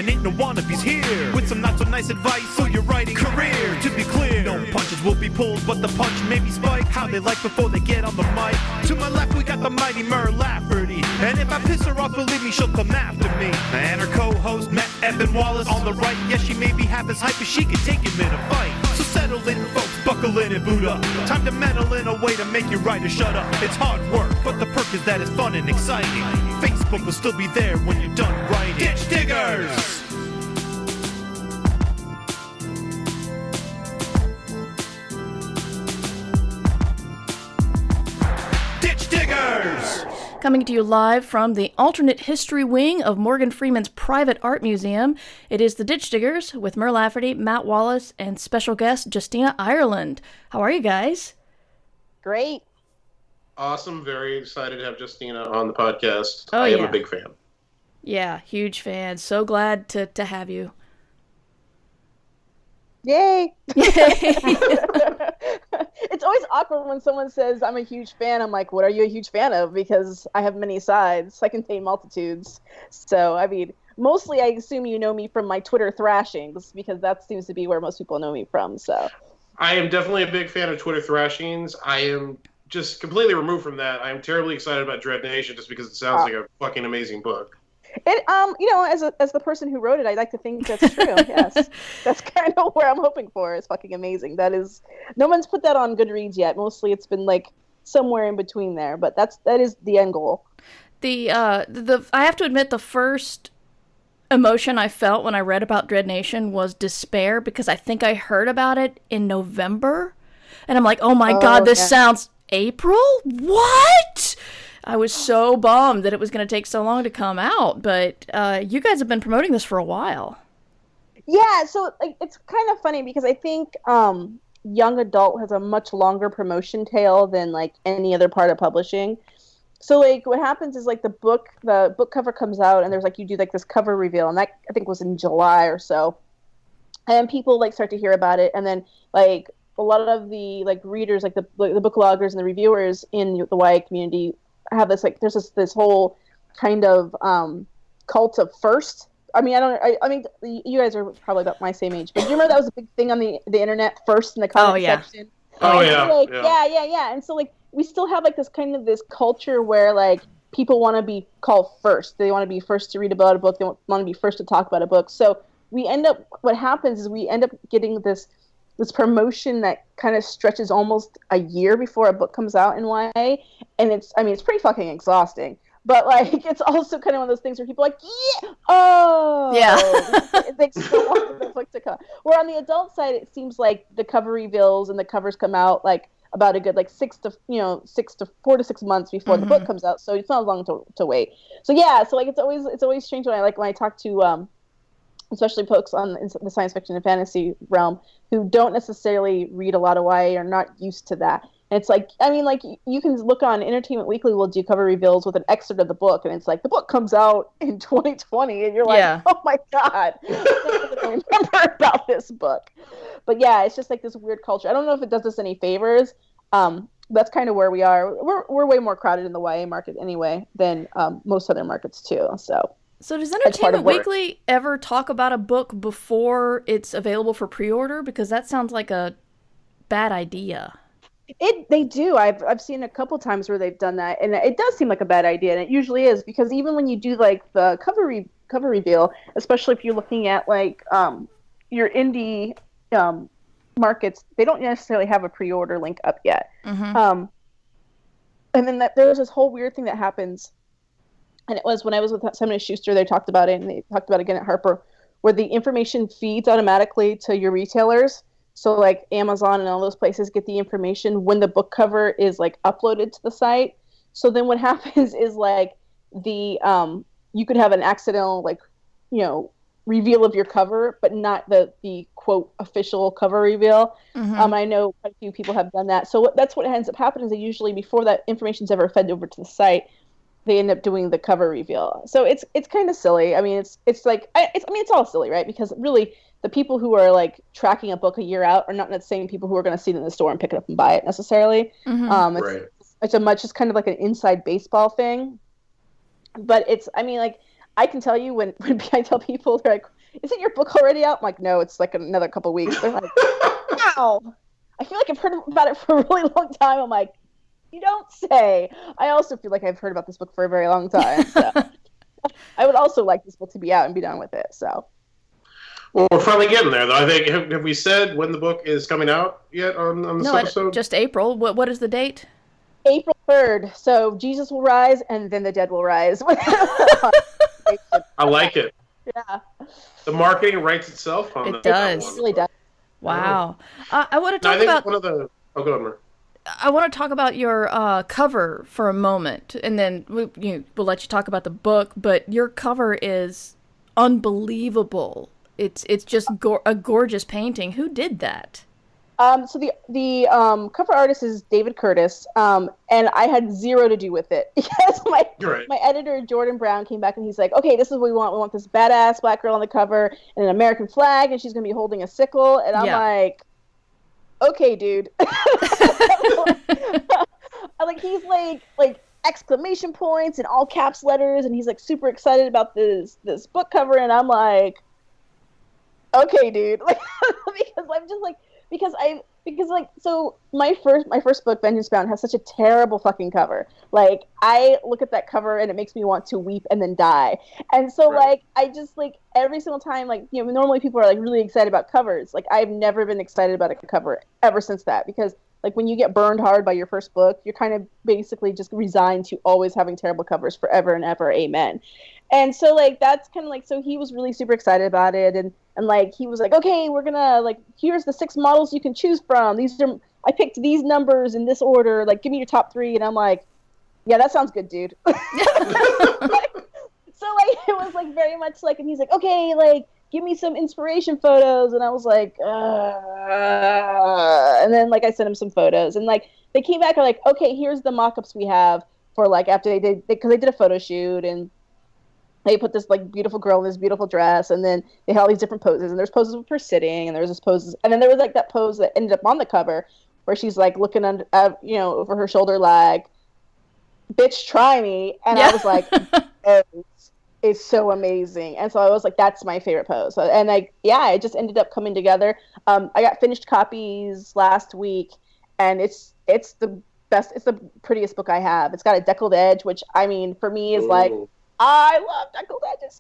and ain't no wannabes here. With some not so nice advice for your writing career. To be clear, no punches will be pulled, but the punch may be spiked. How they like before they get on the mic. To my left, we got the mighty Mer Lafferty. And if I piss her off, believe me, she'll come after me. And her co-host, Matt Evan Wallace, on the right. Yes, she may be half as hype as she can take him in a fight. So settle in, folks, buckle in and boot up. Time to meddle in a way to make you writer shut up. It's hard work, but the perk is that it's fun and exciting. Facebook will still be there when you're done writing. Ditch Diggers! Ditch Diggers! Coming to you live from the alternate history wing of Morgan Freeman's private art museum, it is the Ditch Diggers with Mer Lafferty, Matt Wallace, and special guest Justina Ireland. How are you guys? Great. Awesome. Very excited to have Justina on the podcast. Oh, I am yeah. a big fan. Yeah, huge fan. So glad to have you. Yay! It's always awkward when someone says, I'm a huge fan. I'm like, what are you a huge fan of? Because I have many sides. I contain multitudes. So, I mean, mostly I assume you know me from my Twitter thrashings, because that seems to be where most people know me from. So, I am definitely a big fan of Twitter thrashings. I am just completely removed from that. I am terribly excited about Dread Nation just because it sounds like a fucking amazing book. It, you know, as the person who wrote it, I'd like to think that's true. Yes, that's kind of where I'm hoping for. It's fucking amazing. That is, no one's put that on Goodreads yet. Mostly, it's been like somewhere in between there. But that is the end goal. I have to admit, the first emotion I felt when I read about Dread Nation was despair, because I think I heard about it in November, and I'm like, oh my god, this sounds April? What? I was so bummed that it was going to take so long to come out, but you guys have been promoting this for a while. Yeah, so like, it's kind of funny because I think young adult has a much longer promotion tail than like any other part of publishing. So like what happens is like the book cover comes out and there's like you do like this cover reveal, and that I think was in July or so, and people like start to hear about it, and then like a lot of the like readers, like the book bloggers and the reviewers in the YA community have this like there's this whole kind of cult of first. I mean, I mean, you guys are probably about my same age, but do you remember that was a big thing on the internet first in the comment section? Oh yeah. Like, yeah. And so like we still have like this kind of this culture where like people want to be called first. They want to be first to read about a book. They want to be first to talk about a book. So what happens is we end up getting this promotion that kind of stretches almost a year before a book comes out in YA, and it's pretty fucking exhausting. But like it's also kind of one of those things where people are like, it takes so long for the book to come. Where on the adult side, it seems like the cover reveals and the covers come out like about a good like 4 to 6 months before the book comes out, so it's not long to wait. So yeah, so like it's always strange when I talk to especially folks on the science fiction and fantasy realm who don't necessarily read a lot of YA or not used to that. And it's like, I mean, like you can look on Entertainment Weekly will do cover reveals with an excerpt of the book, and it's like the book comes out in 2020, and you're like, oh my god, I don't remember about this book. But yeah, it's just like this weird culture. I don't know if it does us any favors. That's kind of where we are. We're way more crowded in the YA market anyway than most other markets too. So does Entertainment Weekly ever talk about a book before it's available for pre-order? Because that sounds like a bad idea. They do. I've seen a couple times where they've done that, and it does seem like a bad idea, and it usually is, because even when you do like the cover reveal, especially if you're looking at like your indie markets, they don't necessarily have a pre-order link up yet. And then there's this whole weird thing that happens. And it was when I was with Simon & Schuster, they talked about it, and they talked about it again at Harper, where the information feeds automatically to your retailers. So like Amazon and all those places get the information when the book cover is like uploaded to the site. So then what happens is like the you could have an accidental like, you know, reveal of your cover, but not the quote official cover reveal. I know quite a few people have done that. So that's what ends up happening is that usually before that information's ever fed over to the site, they end up doing the cover reveal. So it's kind of silly. I mean, it's all silly, right? Because really, the people who are like tracking a book a year out are not the same people who are going to see it in the store and pick it up and buy it necessarily. It's kind of like an inside baseball thing. But I mean, like I can tell you when I tell people, they're like, isn't your book already out? I'm like, no, it's like another couple weeks. They're like, wow. I feel like I've heard about it for a really long time. I'm like, you don't say. I also feel like I've heard about this book for a very long time. So I would also like this book to be out and be done with it. So. Well, we're finally getting there, though. I think have we said when the book is coming out yet on this episode? Just April. What is the date? April 3rd. So Jesus will rise, and then the dead will rise. I like it. Yeah. The marketing writes itself on It that. does. It really does. Wow. I want to No, I talk think about. one of the. Oh, go on, Mer. I want to talk about your cover for a moment, and then we'll let you talk about the book. But your cover is unbelievable. It's just a gorgeous painting. Who did that? So the cover artist is David Curtis, and I had zero to do with it because my editor Jordan Brown came back and he's like, okay, this is what we want. We want this badass black girl on the cover and an American flag, and she's gonna be holding a sickle. And I'm like, okay, dude. Like he's like exclamation points and all caps letters, and he's like super excited about this book cover, and I'm like, okay, dude. Like because I'm just like. So my first book, Vengeance Bound, has such a terrible fucking cover. Like I look at that cover and it makes me want to weep and then die. And so like I just like every single time, like, you know, normally people are like really excited about covers. Like I've never been excited about a cover ever since that, because like when you get burned hard by your first book, you're kind of basically just resigned to always having terrible covers forever and ever. Amen. And so like that's kind of like, so he was really super excited about it, and like he was like, okay, we're gonna like, here's the 6 models you can choose from. I picked these numbers in this order. Like, give me your top 3. And I'm like, yeah, that sounds good, dude. So like it was like very much like, and he's like, okay, like give me some inspiration photos. And I was like, and then like I sent him some photos, and like they came back and like, okay, here's the mock-ups we have for like after they did, because they did a photo shoot, and they put this like beautiful girl in this beautiful dress, and then they had all these different poses, and there's poses of her sitting, and there was this poses, and then there was like that pose that ended up on the cover where she's like looking under, over her shoulder like, bitch, try me. And I was like, oh, it's so amazing. And so I was like, that's my favorite pose. And like, yeah, it just ended up coming together. I got finished copies last week, and it's the best, it's the prettiest book I have. It's got a deckled edge, which I mean, for me is like, I love deckled edges.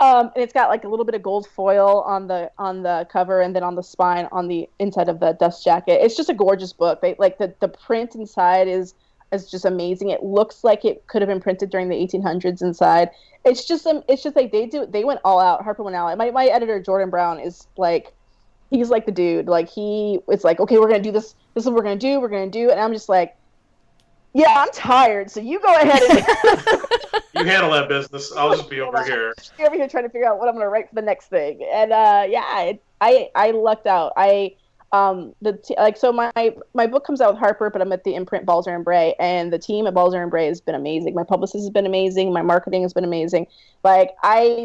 And it's got like a little bit of gold foil on the cover, and then on the spine on the inside of the dust jacket. It's just a gorgeous book. Like the print inside is just amazing. It looks like it could have been printed during the 1800s inside. It's just like they went all out. Harper went all out. My editor Jordan Brown is like, he's like the dude. Like it's like, okay, we're gonna do this. This is what we're gonna do. And I'm just like, yeah, I'm tired, so you go ahead and you handle that business. I'll just be over here. I'm over here trying to figure out what I'm going to write for the next thing. And I lucked out. So my book comes out with Harper, but I'm at the imprint Balzer and Bray, and the team at Balzer and Bray has been amazing. My publicist has been amazing. My marketing has been amazing. Like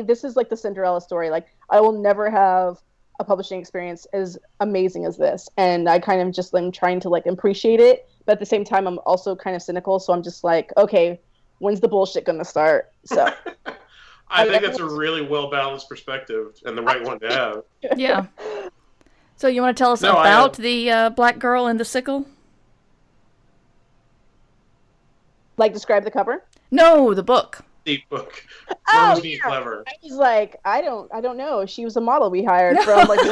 this is like the Cinderella story. Like I will never have a publishing experience as amazing as this, and I kind of just am trying to like appreciate it, but at the same time I'm also kind of cynical, so I'm just like, okay, when's the bullshit gonna start? So I think that's a really well balanced perspective and the right one to have. Yeah. So you want to tell us about the black girl and the sickle? Like describe the cover? No, the book. The book. Oh, being clever. I was like, I don't know. She was a model we hired from. Like,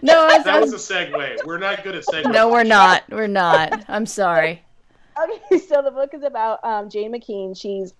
no, that was a segue. We're not good at segues. No, we're not. We're not. I'm sorry. Okay, so the book is about Jane McKean. She's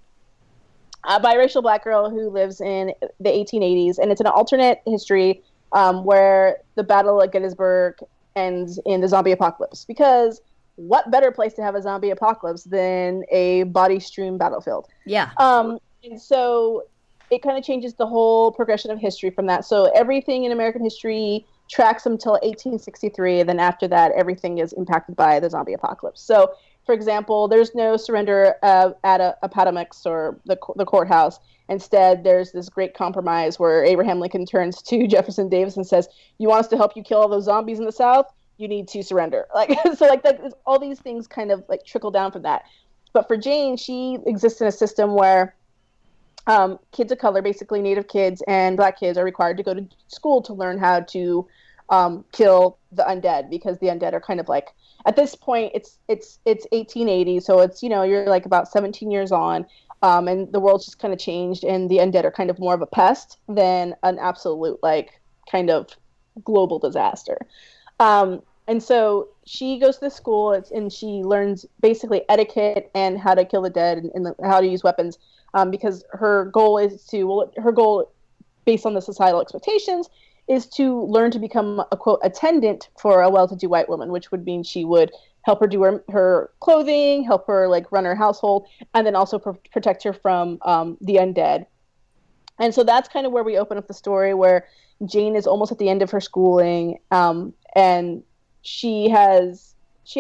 a biracial black girl who lives in the 1880s, and it's an alternate history where the Battle of Gettysburg ends in the zombie apocalypse. Because what better place to have a zombie apocalypse than a body-strewn battlefield? Yeah. And so it kind of changes the whole progression of history from that. So everything in American history tracks until 1863, and then after that, everything is impacted by the zombie apocalypse. So, for example, there's no surrender at Appomattox or the courthouse. Instead, there's this great compromise where Abraham Lincoln turns to Jefferson Davis and says, "You want us to help you kill all those zombies in the South? You need to surrender." Like so, like that. All these things kind of like trickle down from that. But for Jane, she exists in a system where kids of color, basically Native kids and Black kids, are required to go to school to learn how to kill the undead, because the undead are kind of like, at this point it's 1880, so it's, you're like about 17 years on, and the world's just kind of changed, and the undead are kind of more of a pest than an absolute like kind of global disaster. And so she goes to the school, and she learns basically etiquette and how to kill the dead, and how to use weapons, because her goal, based on the societal expectations, is to learn to become a, quote, attendant for a well-to-do white woman, which would mean she would help her do her clothing, help her like run her household, and then also protect her from the undead. And so that's kind of where we open up the story, where Jane is almost at the end of her schooling, and she has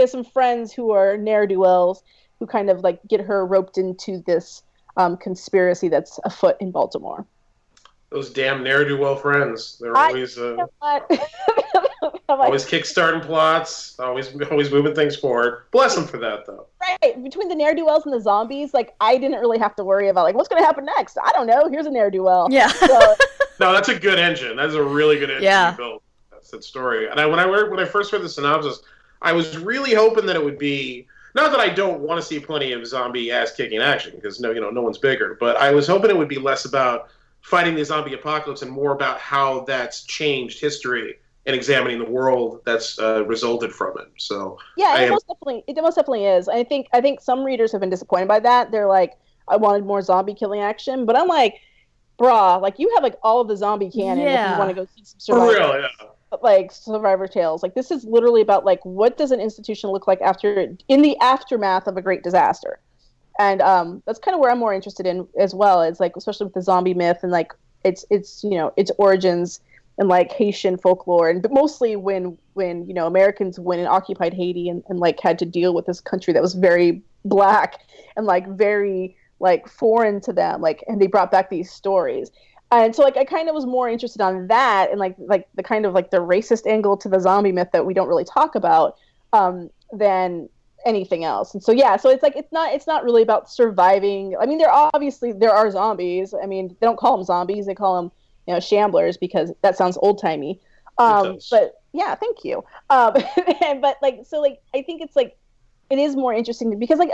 some friends who are ne'er-do-wells who kind of like get her roped into this conspiracy that's afoot in Baltimore. Those damn ne'er-do-well friends. They're always always kickstarting plots, always moving things forward. Bless them for that, though. Right. Between the ne'er-do-wells and the zombies, like, I didn't really have to worry about, like, what's going to happen next? I don't know. Here's a ne'er-do-well. Yeah. So, no, that's a good engine. That's a really good engine you built. That's that story. And when I first read the synopsis, I was really hoping that it would be, not that I don't want to see plenty of zombie ass-kicking action, because no one's bigger, but I was hoping it would be less about fighting the zombie apocalypse and more about how that's changed history and examining the world that's resulted from it. So yeah, it most definitely is. I think some readers have been disappointed by that. They're like, I wanted more zombie killing action, but I'm like, brah, like, you have like all of the zombie canon if you want to go see some survivor tales. Like, this is literally about like, what does an institution look like in the aftermath of a great disaster? And that's kind of where I'm more interested in as well. It's like, especially with the zombie myth and like its origins and like Haitian folklore, and but mostly when Americans went and occupied Haiti and like had to deal with this country that was very black and like very like foreign to them, like, and they brought back these stories. And so like I kind of was more interested on that, and like the kind of like the racist angle to the zombie myth that we don't really talk about than anything else. And so so it's like it's not really about surviving. I mean, there are zombies. I mean, they don't call them zombies, they call them shamblers, because that sounds old-timey. But yeah, thank you. But like, so like I think it's like it is more interesting because like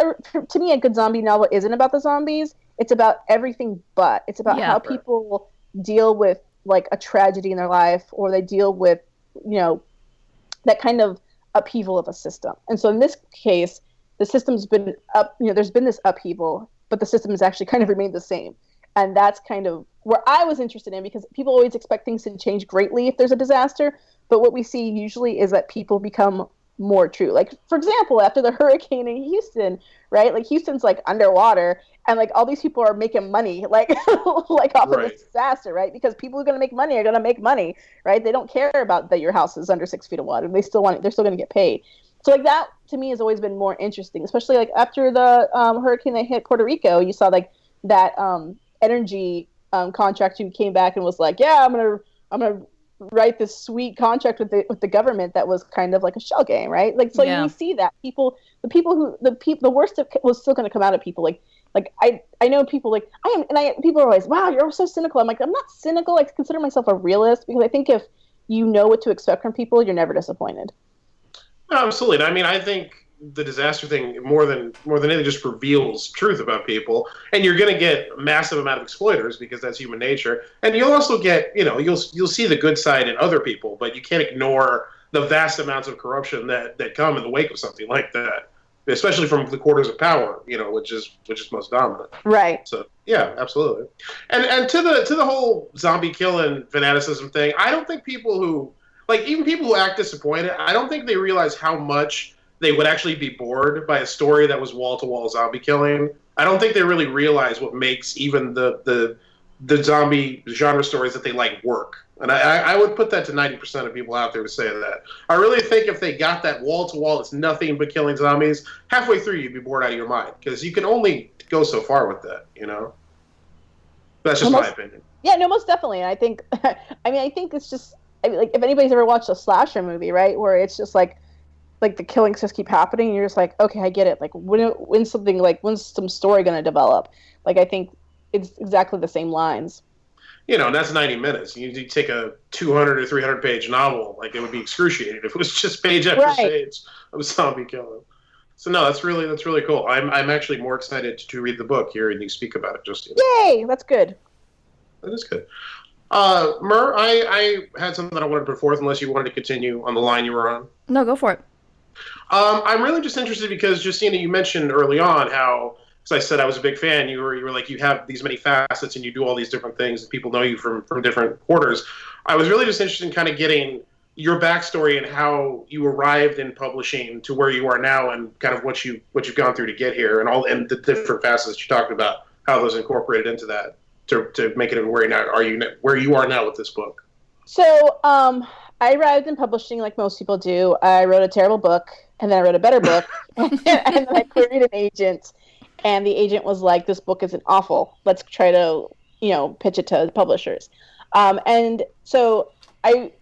to me a good zombie novel isn't about the zombies, it's about everything, but it's about how people deal with like a tragedy in their life, or they deal with that kind of upheaval of a system. And so in this case, the system's been there's been this upheaval, but the system has actually kind of remained the same. And that's kind of where I was interested in, because people always expect things to change greatly if there's a disaster, but what we see usually is that people become more true. Like, for example, after the hurricane in Houston, right? Like, Houston's like underwater, and like all these people are making money, like like off of this disaster, right? Because people who are going to make money are going to make money, right? They don't care about that your house is under 6 feet of water. They're still going to get paid. So like that to me has always been more interesting, especially like after the hurricane that hit Puerto Rico. You saw like that energy contractor who came back and was like, yeah, I'm gonna write this sweet contract with the government that was kind of like a shell game, right? Like, so you see that the worst was still going to come out of people. Like I know people like people are always, wow, you're so cynical. I'm like, I'm not cynical. I consider myself a realist, because I think if you know what to expect from people, you're never disappointed. No, absolutely. I mean, I think the disaster thing more than anything just reveals truth about people, and you're going to get a massive amount of exploiters, because that's human nature, and you'll also get you'll see the good side in other people, but you can't ignore the vast amounts of corruption that come in the wake of something like that, especially from the quarters of power, which is most dominant. Right. So yeah, absolutely. And to the whole zombie killing fanaticism thing, I don't think people who even people who act disappointed, I don't think they realize how much they would actually be bored by a story that was wall-to-wall zombie killing. I don't think they really realize what makes even the zombie genre stories that they like work. And I would put that to 90% of people out there to say that. I really think if they got that wall-to-wall, it's nothing but killing zombies, halfway through you'd be bored out of your mind, because you can only go so far with that, That's just my opinion. Yeah, no, most definitely. And I think, I think it's just, like, if anybody's ever watched a slasher movie, right, where it's just like the killings just keep happening, and you're just like, okay, I get it. Like, when's some story going to develop? Like, I think it's exactly the same lines. And that's 90 minutes. You take a 200 or 300 page novel, like it would be excruciating if it was just page after page of zombie killing. So no, that's really cool. I'm actually more excited to read the book here and you speak about it, Justine. Yay, that's good. That is good. Mur, I had something that I wanted to put forth, unless you wanted to continue on the line you were on. No, go for it. I'm really just interested because, Justina, you mentioned early on how, as I said, I was a big fan. You were like, you have these many facets and you do all these different things and people know you from different quarters. I was really just interested in kind of getting your backstory and how you arrived in publishing to where you are now and kind of what you've gone through to get here and the different facets you talked about, how those incorporated into that to make it where you are now with this book. So I arrived in publishing like most people do. I wrote a terrible book, and then I wrote a better book, and then I queried an agent, and the agent was like, "This book isn't awful. Let's try to, pitch it to the publishers." And so I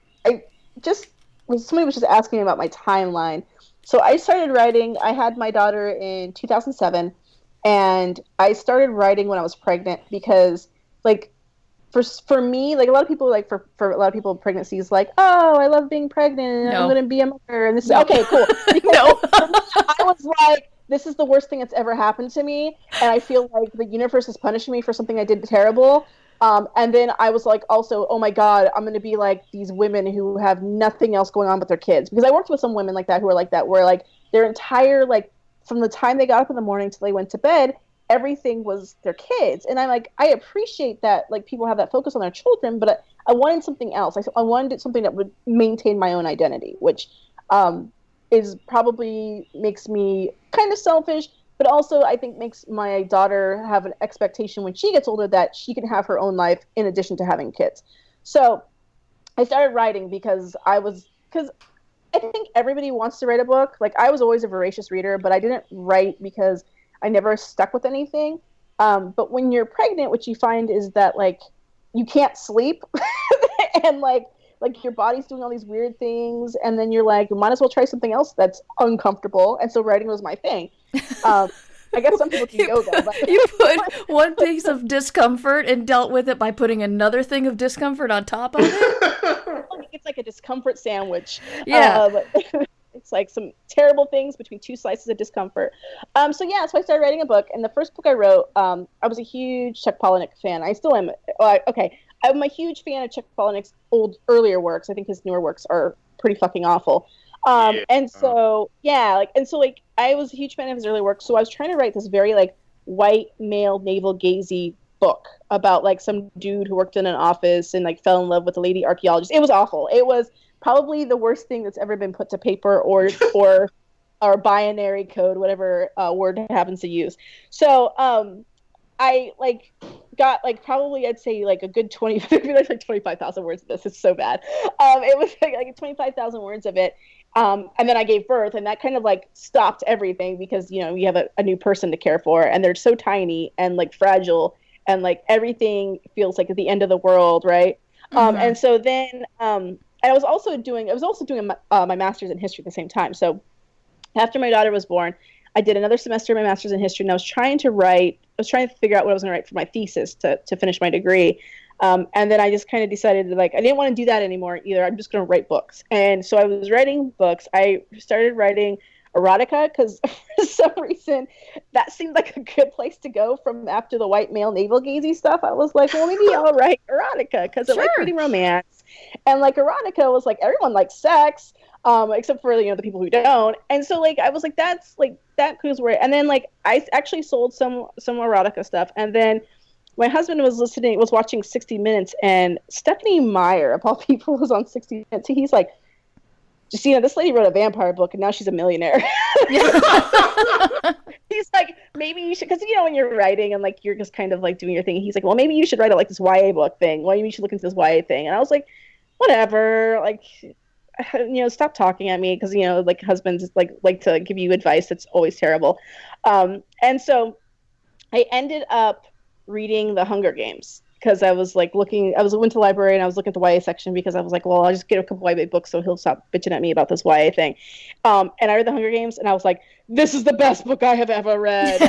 just somebody was just asking me about my timeline. So I started writing. I had my daughter in 2007, and I started writing when I was pregnant because, like, for me, like a lot of people, like for a lot of people, pregnancy is like, oh, I love being pregnant. And I'm going to be a mother. And this is okay, cool. No, I was like, this is the worst thing that's ever happened to me, and I feel like the universe is punishing me for something I did terrible. And then I was like, also, oh my God, I'm going to be like these women who have nothing else going on but their kids. Because I worked with some women like that who are like that, where like their entire, like, from the time they got up in the morning till they went to bed, everything was their kids. And I'm like, I appreciate that, like, people have that focus on their children, but I wanted something else. I wanted something that would maintain my own identity, which is probably makes me kind of selfish, but also I think makes my daughter have an expectation when she gets older that she can have her own life in addition to having kids. So I started writing because I think everybody wants to write a book. Like, I was always a voracious reader, but I didn't write because I never stuck with anything. But when you're pregnant, what you find is that, like, you can't sleep and like your body's doing all these weird things, and then you're like, you might as well try something else that's uncomfortable. And so writing was my thing. I guess some people can yoga. But you put one piece of discomfort and dealt with it by putting another thing of discomfort on top of it. It's like a discomfort sandwich. Yeah. It's like some terrible things between two slices of discomfort. So I started writing a book, and the first book I wrote, I was a huge Chuck Palahniuk fan. I still am. I'm a huge fan of Chuck Palahniuk's earlier works. I think his newer works are pretty fucking awful. I was a huge fan of his early work. So I was trying to write this very, like, white male navel gazy book about, like, some dude who worked in an office and, like, fell in love with a lady archaeologist. It was awful. It was probably the worst thing that's ever been put to paper or binary code, whatever word it happens to use. So I got probably I'd say like a good 20, maybe like 25,000 words of this. It's so bad. It was like 25,000 words of it. And then I gave birth, and that kind of like stopped everything because, you have a new person to care for, and they're so tiny and like fragile, and like everything feels like at the end of the world. Right. Mm-hmm. And so then, I was also doing my master's in history at the same time. So after my daughter was born, I did another semester of my master's in history, and I was trying to figure out what I was going to write for my thesis to finish my degree. And then I just kind of decided that, I didn't want to do that anymore either. I'm just going to write books. And so I was writing books. I started writing erotica because for some reason that seemed like a good place to go from after the white male navel gazy stuff. I was like, well, maybe I'll write erotica because I like reading romance. And like erotica was like, everyone likes sex, except for, the people who don't. And so I was like, that's that clues where, and then I actually sold some erotica stuff. And then my husband was watching 60 Minutes, and Stephanie Meyer, of all people, was on 60 Minutes. He's like, Justina, this lady wrote a vampire book, and now she's a millionaire. He's like, maybe you should, because when you're writing and you're just kind of doing your thing. He's like, well, maybe you should write this YA book thing. Well, maybe you should look into this YA thing. And I was like, whatever. Stop talking at me, because husbands like to give you advice that's always terrible. And so I ended up reading The Hunger Games. Because I was went to the library and I was looking at the YA section because I was like, well, I'll just get a couple YA books so he'll stop bitching at me about this YA thing. And I read The Hunger Games and I was like, this is the best book I have ever read.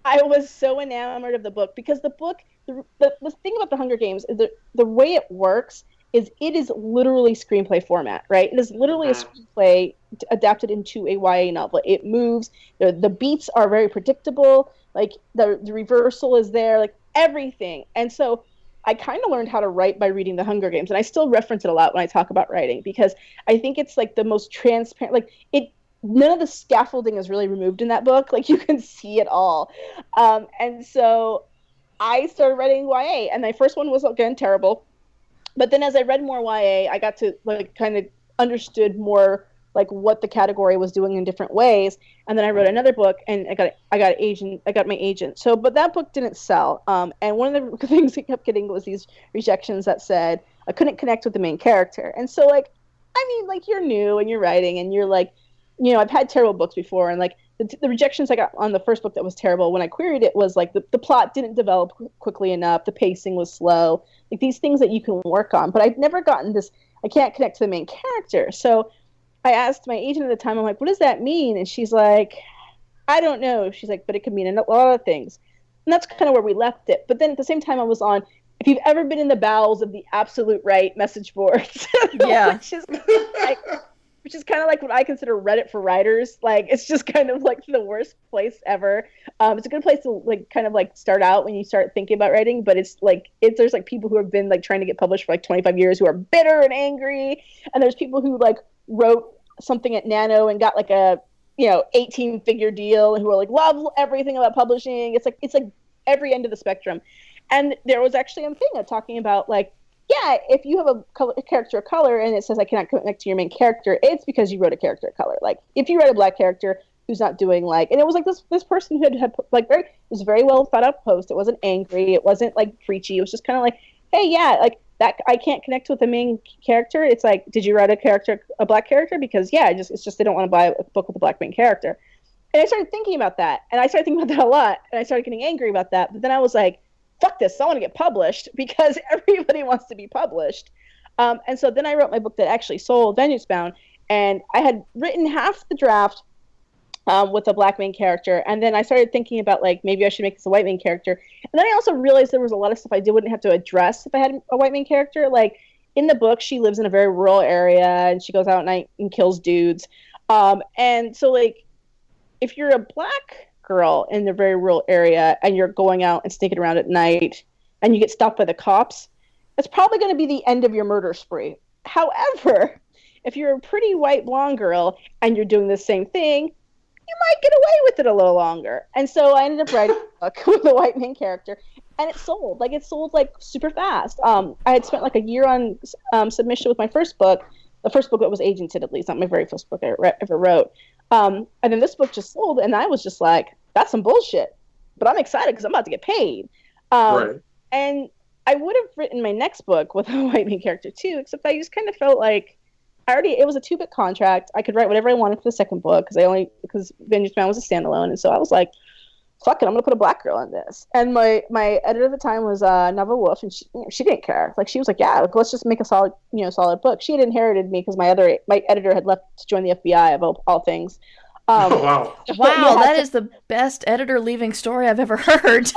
And I was so enamored of the book because the book, the thing about the Hunger Games is the way it works is it is literally screenplay format, right? It is literally a screenplay adapted into a YA novel. It moves. The beats are very predictable. Like the reversal is there, like everything. And so I kind of learned how to write by reading the Hunger Games, and I still reference it a lot when I talk about writing because I think it's like the most transparent. Like none of the scaffolding is really removed in that book. Like you can see it all. And so I started writing YA, and my first one was again terrible. But then as I read more YA, I got to like kind of understood more like what the category was doing in different ways. And then I wrote another book, and I got my agent. So, but that book didn't sell. And one of the things I kept getting was these rejections that said I couldn't connect with the main character. And so like, I mean, like you're new and you're writing and you're like, you know, I've had terrible books before, and like the rejections I got on the first book that was terrible, when I queried it, was like the plot didn't develop quickly enough, the pacing was slow, like these things that you can work on. But I'd never gotten this, I can't connect to the main character. So I asked my agent at the time, I'm like, what does that mean? And she's like, I don't know. She's like, but it could mean a lot of things. And that's kind of where we left it. But then at the same time, I was on, if you've ever been in the bowels of the Absolute Right message boards, Yeah. which is kind of like what I consider Reddit for writers. Like, it's just kind of like the worst place ever. It's a good place to like kind of like start out when you start thinking about writing, but it's like, there's like people who have been like trying to get published for like 25 years who are bitter and angry. And there's people who like wrote something at Nano and got like a, 18-figure deal and who are like, love everything about publishing. It's like every end of the spectrum. And there was actually a thing talking about like, yeah, if you have a character of color and it says I cannot connect to your main character, it's because you wrote a character of color. Like if you write a black character who's not doing like, and it was like this person who had like it was a very well thought out post. It wasn't angry. It wasn't like preachy. It was just kind of like, hey, yeah, like that I can't connect with the main character. It's like, did you write a black character? Because yeah, it's just they don't want to buy a book with a black main character. And I started thinking about that, and I started thinking about that a lot, and I started getting angry about that. But then I was like, fuck this, I want to get published because everybody wants to be published. And so then I wrote my book that actually sold, Vengeance Bound, and I had written half the draft with a black main character, and then I started thinking about like maybe I should make this a white main character. And then I also realized there was a lot of stuff I wouldn't have to address if I had a white main character. Like in the book, she lives in a very rural area, and she goes out at night and kills dudes. And so like if you're a black girl in a very rural area and you're going out and sneaking around at night and you get stopped by the cops, it's probably going to be the end of your murder spree. However, if you're a pretty white blonde girl and you're doing the same thing, you might get away with it a little longer. And so I ended up writing a book with a white main character, and it sold like super fast. I had spent like a year on submission with my first book. The first book that was agented, at least, not my very first book I ever wrote. And then this book just sold, and I was just like, that's some bullshit. But I'm excited because I'm about to get paid. Right. And I would have written my next book with a white main character too, except I just kind of felt like it was a 2-book contract. I could write whatever I wanted for the second book because Vengeance Bound was a standalone. And so I was like, fuck it, I'm going to put a black girl in this. And my editor at the time was Nava Wolf, and she didn't care. Like she was like, yeah, like, let's just make a solid book. She had inherited me because my editor had left to join the FBI of all things. Oh, wow. Wow, that is the best editor leaving story I've ever heard.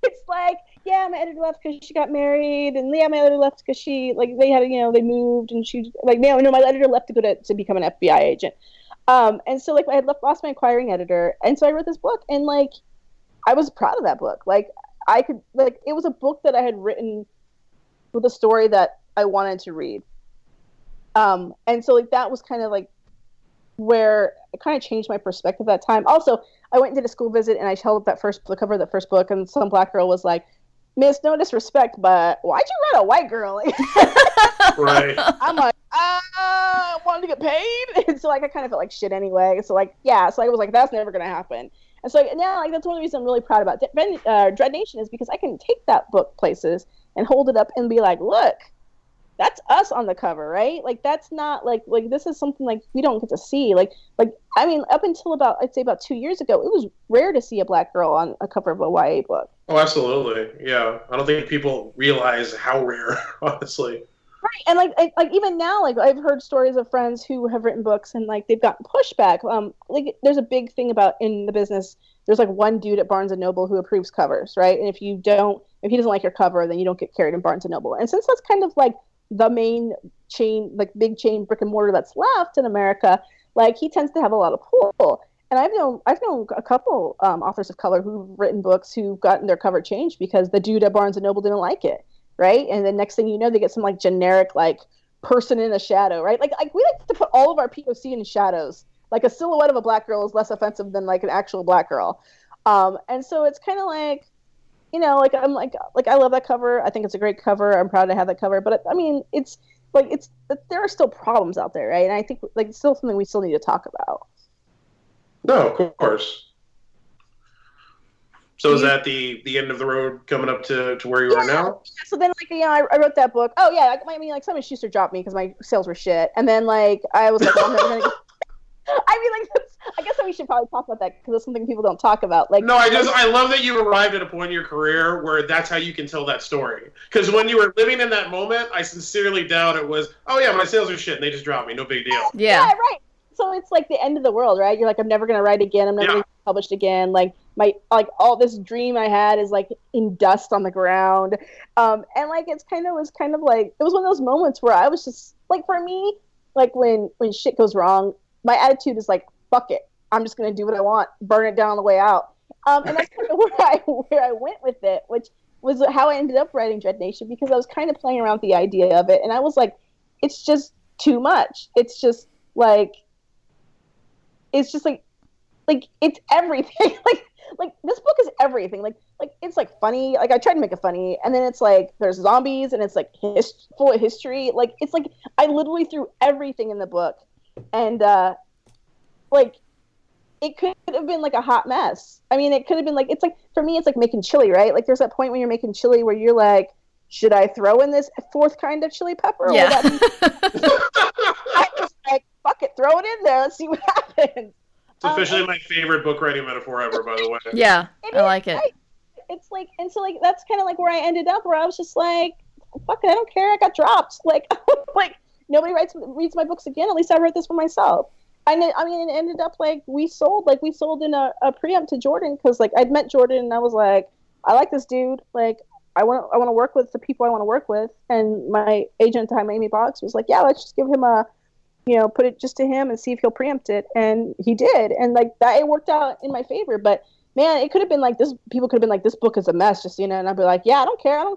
It's like, yeah, my editor left because she got married, and yeah, my editor left because she, like, they had, they moved, and she, like, no, my editor left to go to become an FBI agent. And so, like, I had lost my acquiring editor, and so I wrote this book, and, like, I was proud of that book. Like, it was a book that I had written with a story that I wanted to read. And so, like, that was kind of, like, where it kind of changed my perspective at that time. Also, I went and did a school visit, and I held up the cover of the first book, and some black girl was like, Miss, no disrespect, but why'd you write a white girl? Right. I'm like, I wanted to get paid. And so, like, I kind of felt like shit anyway. So, like, yeah. So I was like, that's never going to happen. And so now, like, that's one of the reasons I'm really proud about Dread Nation is because I can take that book places and hold it up and be like, look, that's us on the cover, right? Like, that's not like this is something like we don't get to see. Like I mean, up until I'd say about 2 years ago, it was rare to see a black girl on a cover of a YA book. Oh, absolutely. Yeah. I don't think people realize how rare, honestly. Right, and like even now, like I've heard stories of friends who have written books and like they've gotten pushback. Like there's a big thing about in the business. There's like one dude at Barnes and Noble who approves covers, right? And if he doesn't like your cover, then you don't get carried in Barnes and Noble. And since that's kind of like the main chain, like big chain brick and mortar that's left in America, like he tends to have a lot of pull. And I've known a couple authors of color who've written books who've gotten their cover changed because the dude at Barnes and Noble didn't like it. Right, and then next thing you know, they get some like generic like person in a shadow, right? Like we like to put all of our POC in shadows. Like a silhouette of a black girl is less offensive than like an actual black girl, and so it's kind of like, like I'm like I love that cover. I think it's a great cover. I'm proud to have that cover. But I mean, it's there are still problems out there, right? And I think like it's still something we still need to talk about. No, of course. So is that the end of the road coming up to where you are now? So then, like, I wrote that book. Oh, yeah. I mean, like, Simon Schuster dropped me because my sales were shit. And then, like, I was like, well, I'm never going to I mean, like, I guess we should probably talk about that because it's something people don't talk about. Like, no, I love that you arrived at a point in your career where that's how you can tell that story. Because when you were living in that moment, I sincerely doubt it was, oh, yeah, my sales are shit and they just dropped me. No big deal. Yeah, right. So it's like the end of the world, right? You're like, I'm never going to write again. I'm never going to get published again. Like, all this dream I had is like in dust on the ground. And like, it was kind of like, it was one of those moments where I was just like, for me, like when shit goes wrong, my attitude is like, fuck it. I'm just going to do what I want, burn it down on the way out. And that's kind of where I went with it, which was how I ended up writing Dread Nation, because I was kind of playing around with the idea of it. And I was like, it's just too much. It's just like it's everything. like this book is everything. Like it's like funny. Like I tried to make it funny, and then it's like there's zombies, and it's like full of history. Like it's like I literally threw everything in the book, and like it could have been like a hot mess. I mean, it could have been like, it's like, for me, it's like making chili, right? Like there's that point when you're making chili where you're like, should I throw in this fourth kind of chili pepper? Yeah. I was like, fuck it, throw it in there. Let's see what happens. It's officially my favorite book writing metaphor ever, by the way. Yeah, I like it. Right. It's like, and so like, that's kind of like where I ended up, where I was just like, fuck it, I don't care. I got dropped. Like, like nobody reads my books again. At least I wrote this for myself. And it, I mean, it ended up like we sold in a preempt to Jordan, because like I'd met Jordan and I was like, I like this dude. Like I want to work with the people I want to work with. And my agent at the time, Amy Box, was like, yeah, let's just give him put it just to him and see if he'll preempt it. And he did. And like that, it worked out in my favor. But man, it could have been like this. People could have been like, this book is a mess, just, and I'd be like, yeah, I don't care. I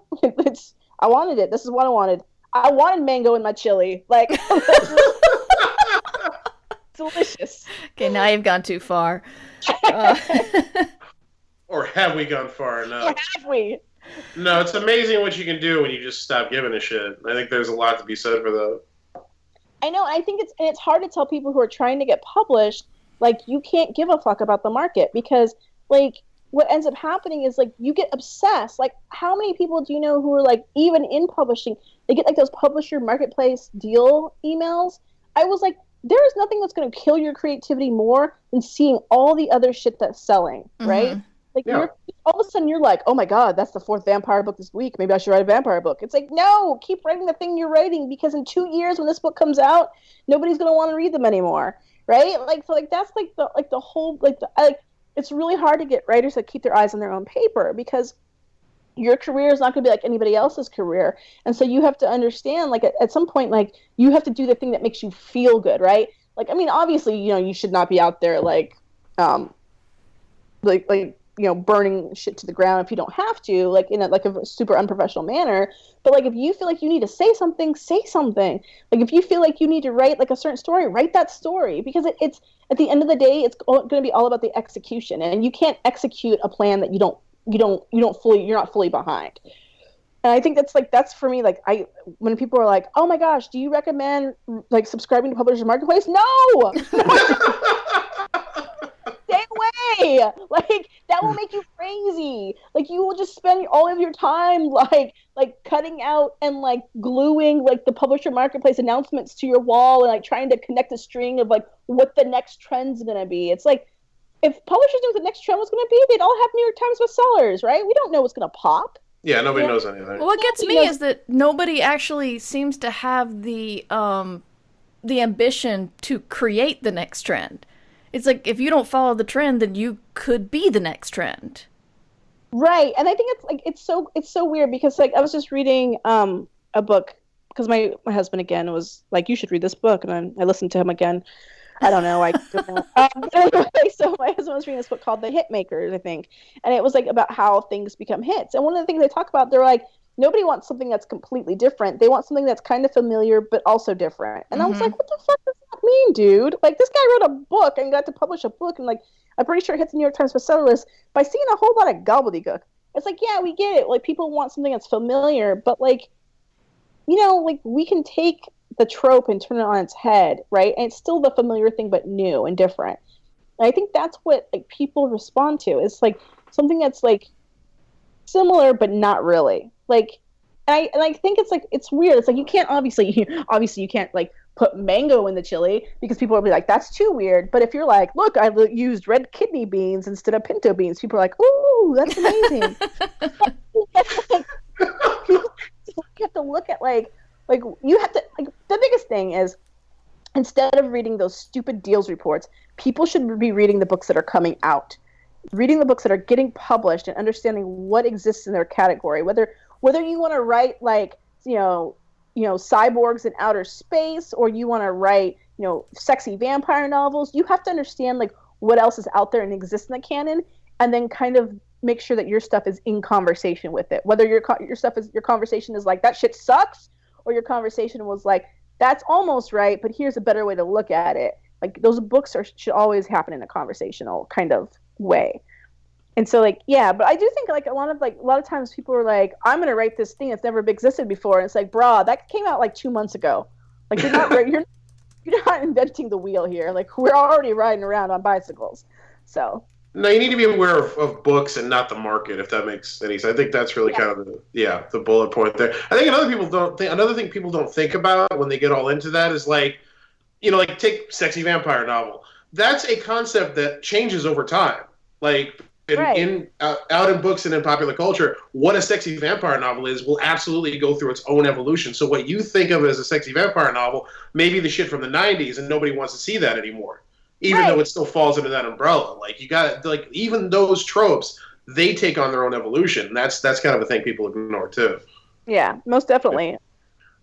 wanted it. This is what I wanted. I wanted mango in my chili. Like, delicious. Okay, now you've gone too far. Or have we gone far enough? Or have we? No, it's amazing what you can do when you just stop giving a shit. I think there's a lot to be said for that. I know. I think it's hard to tell people who are trying to get published, like, you can't give a fuck about the market, because like what ends up happening is like you get obsessed. Like, how many people do you know who are like, even in publishing, they get like those publisher marketplace deal emails? I was like, there is nothing that's going to kill your creativity more than seeing all the other shit that's selling, right? Mm-hmm. Like, you're, all of a sudden you're like, oh my God, that's the 4th vampire book this week. Maybe I should write a vampire book. It's like, no, keep writing the thing you're writing, because in 2 years when this book comes out, nobody's going to want to read them anymore, right? Like, so like that's like the whole, it's really hard to get writers that keep their eyes on their own paper, because your career is not going to be like anybody else's career. And so you have to understand, like, at some point, like, you have to do the thing that makes you feel good, right? Like, I mean, obviously, you should not be out there burning shit to the ground if you don't have to, like, in a super unprofessional manner. But like, if you feel like you need to say something, say something. Like, if you feel like you need to write like a certain story, write that story, because it's at the end of the day, it's going to be all about the execution, and you can't execute a plan that you're not fully behind. And I think that's for me, like, when people are like, oh my gosh, do you recommend like subscribing to Publishers Marketplace? No. Stay away. Like, that will make you crazy. Like, you will just spend all of your time like cutting out and like gluing like the Publisher Marketplace announcements to your wall, and like trying to connect a string of like what the next trend's gonna be. It's like, if publishers knew what the next trend was going to be, they'd all have New York Times bestsellers, right? We don't know what's going to pop. Yeah, nobody knows anything. Well, what gets me is that nobody actually seems to have the ambition to create the next trend. It's like, if you don't follow the trend, then you could be the next trend. Right. And I think it's so weird because like I was just reading a book because my husband again was like, you should read this book, and I listened to him again. I don't know. Anyway, so my husband was reading this book called The Hitmakers, I think, and it was like about how things become hits. And one of the things they talk about, they're like, nobody wants something that's completely different. They want something that's kind of familiar but also different. And I was like, what the fuck does that mean, dude? Like, this guy wrote a book and got to publish a book, and like, I'm pretty sure it hits the New York Times bestseller list by seeing a whole lot of gobbledygook. It's like, yeah, we get it. Like, people want something that's familiar, but like, you know, like, we can take the trope and turn it on its head, right? And it's still the familiar thing, but new and different. And I think that's what like people respond to. It's like something that's like similar, but not really. Like, and I think it's like, it's weird. It's like, you can't obviously you can't like put mango in the chili because people will be like, that's too weird. But if you're like, look, I used red kidney beans instead of pinto beans, people are like, ooh, that's amazing. You have to look at like you have to, like, the biggest thing is, instead of reading those stupid deals reports, people should be reading the books that are coming out, reading the books that are getting published, and understanding what exists in their category. Whether you want to write like you know cyborgs in outer space, or you want to write sexy vampire novels, you have to understand like what else is out there and exists in the canon, and then kind of make sure that your stuff is in conversation with it. Whether your conversation is like, that shit sucks, or your conversation was like, that's almost right, but here's a better way to look at it. Like, those books should always happen in a conversational kind of way. And so, like, yeah, but I do think like a lot of times people are like, I'm gonna write this thing that's never existed before, and it's like, brah, that came out like 2 months ago. Like, you're not inventing the wheel here. Like, we're already riding around on bicycles. So no, you need to be aware of books and not the market, if that makes any sense. I think that's really kind of the bullet point there. I think another thing people don't think about when they get all into that is like, like take sexy vampire novel. That's a concept that changes over time. Like out in books and in popular culture, what a sexy vampire novel is will absolutely go through its own evolution. So what you think of as a sexy vampire novel may be the shit from the 90s, and nobody wants to see that anymore. Even though it still falls under that umbrella. Like, you got, like, even those tropes, they take on their own evolution. That's kind of a thing people ignore too. Yeah, most definitely.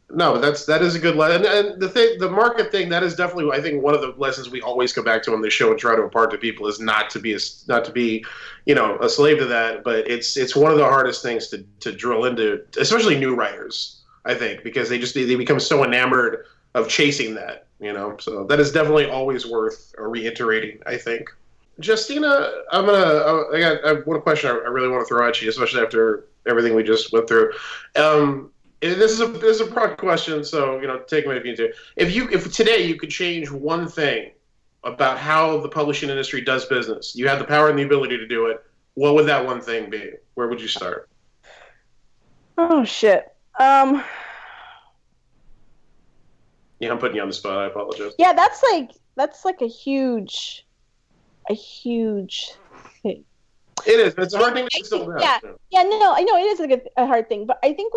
No, that is a good lesson. And the market thing, that is definitely, I think, one of the lessons we always come back to on this show and try to impart to people is not to be a slave to that. But it's one of the hardest things to drill into, especially new writers, I think, because they become so enamored of chasing that. So that is definitely always worth reiterating, I think. Justina, I got one question I really want to throw at you, especially after everything we just went through. This is a broad question, so take me if you need to. If today you could change one thing about how the publishing industry does business, you have the power and the ability to do it, what would that one thing be? Where would you start? Oh shit. Yeah, I'm putting you on the spot. I apologize. Yeah, that's like a huge thing. It is. It's a hard thing to still have. Yeah. No, I know it is a hard thing, but I think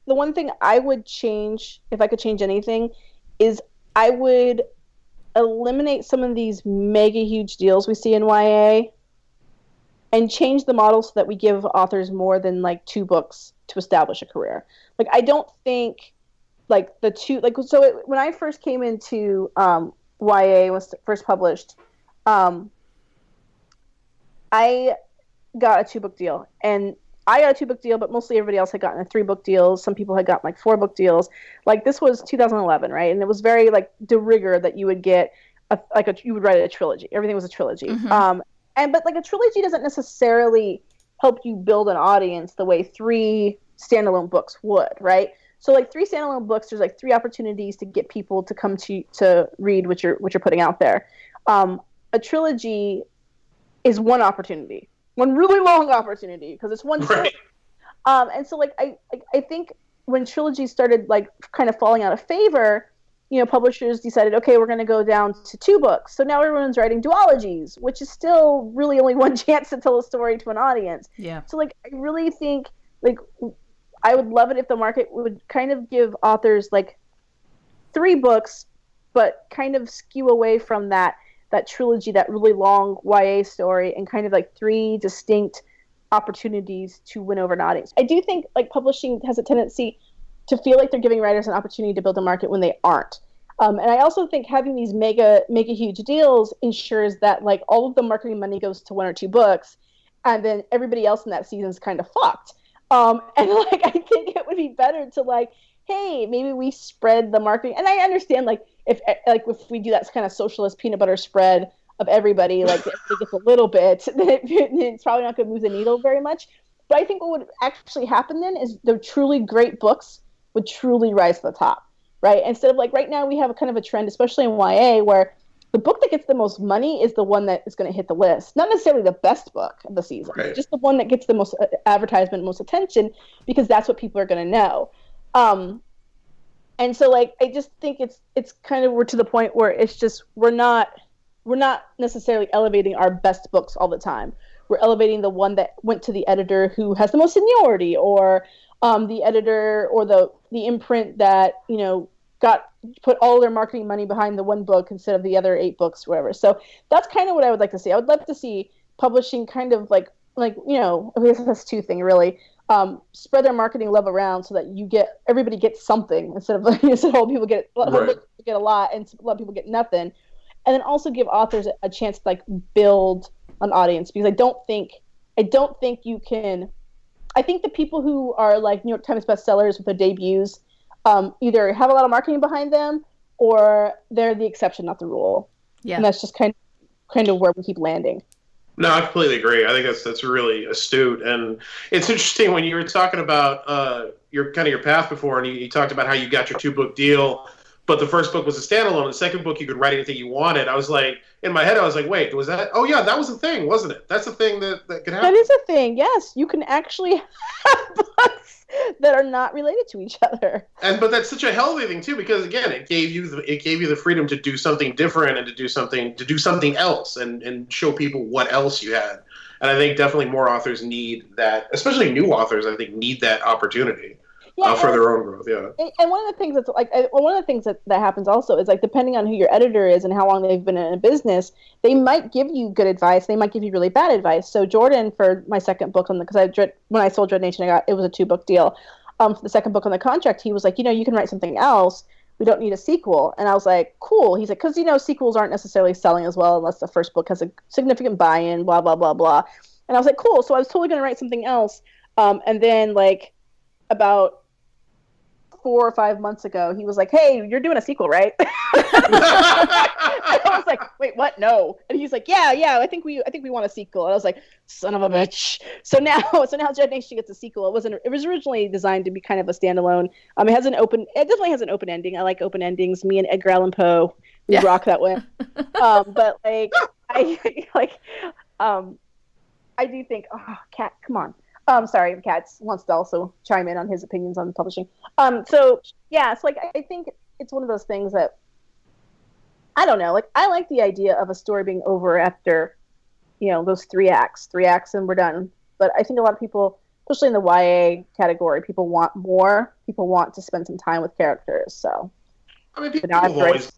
the one thing I would change, if I could change anything, is I would eliminate some of these mega huge deals we see in YA, and change the model so that we give authors more than like 2 books to establish a career. Like, I don't think. Like the two, like, so when I first came into YA, was first published, I got a 2-book deal, and I got a 2-book deal, but mostly everybody else had gotten a 3-book deals. Some people had gotten like 4-book deals. Like, this was 2011, right? And it was very like de rigueur that you would get you would write a trilogy. Everything was a trilogy. Mm-hmm. But like a trilogy doesn't necessarily help you build an audience the way 3 standalone books would, right? So like 3 standalone books, there's like 3 opportunities to get people to come to read what you're putting out there. A trilogy is one opportunity, one really long opportunity, because it's one trilogy. And so like I think when trilogies started like kind of falling out of favor, publishers decided, okay, we're going to go down to 2 books. So now everyone's writing duologies, which is still really only one chance to tell a story to an audience. Yeah. So like I really think like I would love it if the market would kind of give authors like 3 books, but kind of skew away from that trilogy, that really long YA story, and kind of like 3 distinct opportunities to win over an audience. I do think like publishing has a tendency to feel like they're giving writers an opportunity to build a market when they aren't. And I also think having these mega huge deals ensures that like all of the marketing money goes to 1 or 2 books, and then everybody else in that season is kind of fucked. And like I think it would be better to like, hey, maybe we spread the marketing. And I understand like if we do that kind of socialist peanut butter spread of everybody, like if it gets a little bit, then it's probably not going to move the needle very much. But I think what would actually happen then is the truly great books would truly rise to the top, right? Instead of like right now we have a kind of a trend, especially in YA, where the book that gets the most money is the one that is going to hit the list. Not necessarily the best book of the season, right. Just the one that gets the most advertisement, most attention, because that's what people are going to know. And so like I just think it's kind of we're to the point where it's just we're not necessarily elevating our best books all the time. We're elevating the one that went to the editor who has the most seniority, or the editor or the imprint that, you know, put all their marketing money behind the one book instead of the other 8 books, whatever. So that's kind of what I would like to see. I would love to see publishing kind of like you know, I guess that's 2 things really. Spread their marketing love around so that everybody gets something instead of like people get a lot and a lot of people get nothing. And then also give authors a chance to like build an audience, because I don't think you can. I think the people who are like New York Times bestsellers with their debuts either have a lot of marketing behind them, or they're the exception, not the rule. Yeah, and that's just kind of where we keep landing. No, I completely agree. I think that's really astute, and it's interesting when you were talking about your path before, and you talked about how you got your 2-book deal, but the first book was a standalone. The second book you could write anything you wanted. I was like, in my head, I was like, wait, was that? Oh yeah, that was a thing, wasn't it? That's a thing that could happen. That is a thing. Yes, you can actually have books that are not related to each other. But that's such a healthy thing too, because again, it gave you the freedom to do something different and to do something else and show people what else you had. And I think definitely more authors need that, especially new authors. I think need that opportunity. For their own growth, yeah. And one of the things that's like one of the things that happens also is like depending on who your editor is and how long they've been in a business, they might give you good advice. They might give you really bad advice. So Jordan, for my second book when I sold Dread Nation, it was a 2-book deal. For the second book on the contract, he was like, you know, you can write something else. We don't need a sequel. And I was like, cool. He's like, because you know, sequels aren't necessarily selling as well unless the first book has a significant buy-in. Blah blah blah blah. And I was like, cool. So I was totally going to write something else. And then like about 4 or 5 months ago, he was like, hey, you're doing a sequel, right? I was like, wait, what? No. And he's like, yeah, I think we want a sequel. And I was like, son of a bitch. So now Dread Nation gets a sequel. It was originally designed to be kind of a standalone. It definitely has an open ending. I like open endings. Me and Edgar Allan Poe, we rock that way. But like I do think, oh, Kat, come on. Sorry, Katz wants to also chime in on his opinions on publishing. So yeah, it's like I think it's one of those things that I don't know. Like I like the idea of a story being over after, you know, those 3 acts and we're done. But I think a lot of people, especially in the YA category, people want more. People want to spend some time with characters. So I mean, people have always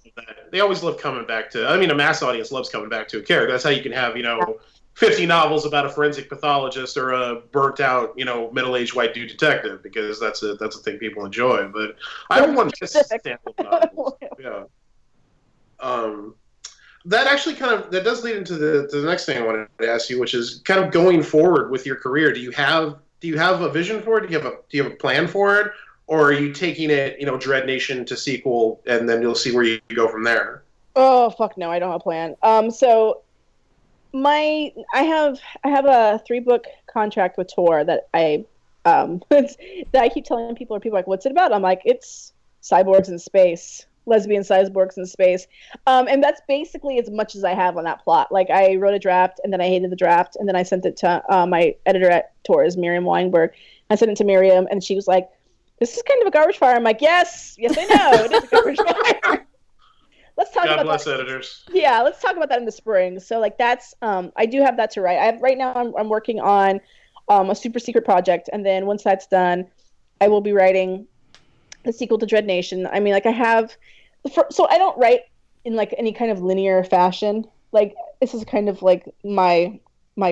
they always love coming back to. I mean, a mass audience loves coming back to a character. That's how you can have, you know, 50 novels about a forensic pathologist or a burnt out, you know, middle-aged white dude detective, because that's a thing people enjoy. But I have one standalone novels. Yeah. That actually that does lead into the next thing I wanted to ask you, which is kind of going forward with your career. Do you have a vision for it? Do you have a plan for it, or are you taking it, you know, Dread Nation to sequel, and then you'll see where you go from there? Oh fuck no, I don't have a plan. So I have a 3-book contract with Tor that I keep telling people, are like, what's it about? I'm like, it's cyborgs in space, lesbian cyborgs in space. And that's basically as much as I have on that plot. Like I wrote a draft and then I hated the draft and then I sent it to my editor at Tor, is Miriam Weinberg. I sent it to Miriam and she was like, this is kind of a garbage fire. I'm like, yes, I know, it is a garbage fire. Let's talk about bless that. Editors. Yeah, let's talk about that in the spring. So like that's I do have that to write. Right now I'm working on a super secret project. And then once that's done, I will be writing the sequel to Dread Nation. I mean, like I have, so I don't write in like any kind of linear fashion. Like this is kind of like my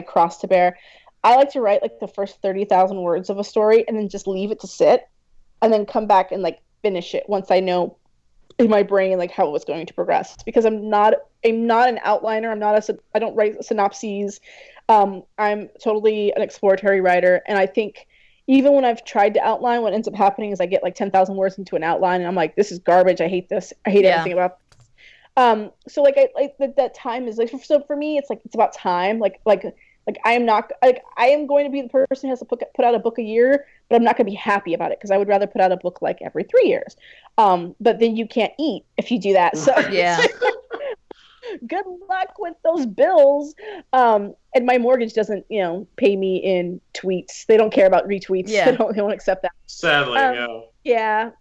cross to bear. I like to write like the first 30,000 words of a story and then just leave it to sit and then come back and like finish it once I know in my brain like how it was going to progress, because I'm not an outliner. I don't write synopses. I'm totally an exploratory writer, and I think even when I've tried to outline, what ends up happening is I get like 10,000 words into an outline and I'm like, this is garbage. I hate this. I hate everything about this. So like that time is like, so for me it's like it's about time. Like I am not like I am going to be the person who has to put out a book a year, but I'm not going to be happy about it because I would rather put out a book like every 3 years. But then you can't eat if you do that. So Yeah. good luck with those bills. And my mortgage doesn't, pay me in tweets. They don't care about retweets. Yeah. They won't accept that. Sadly, Yeah.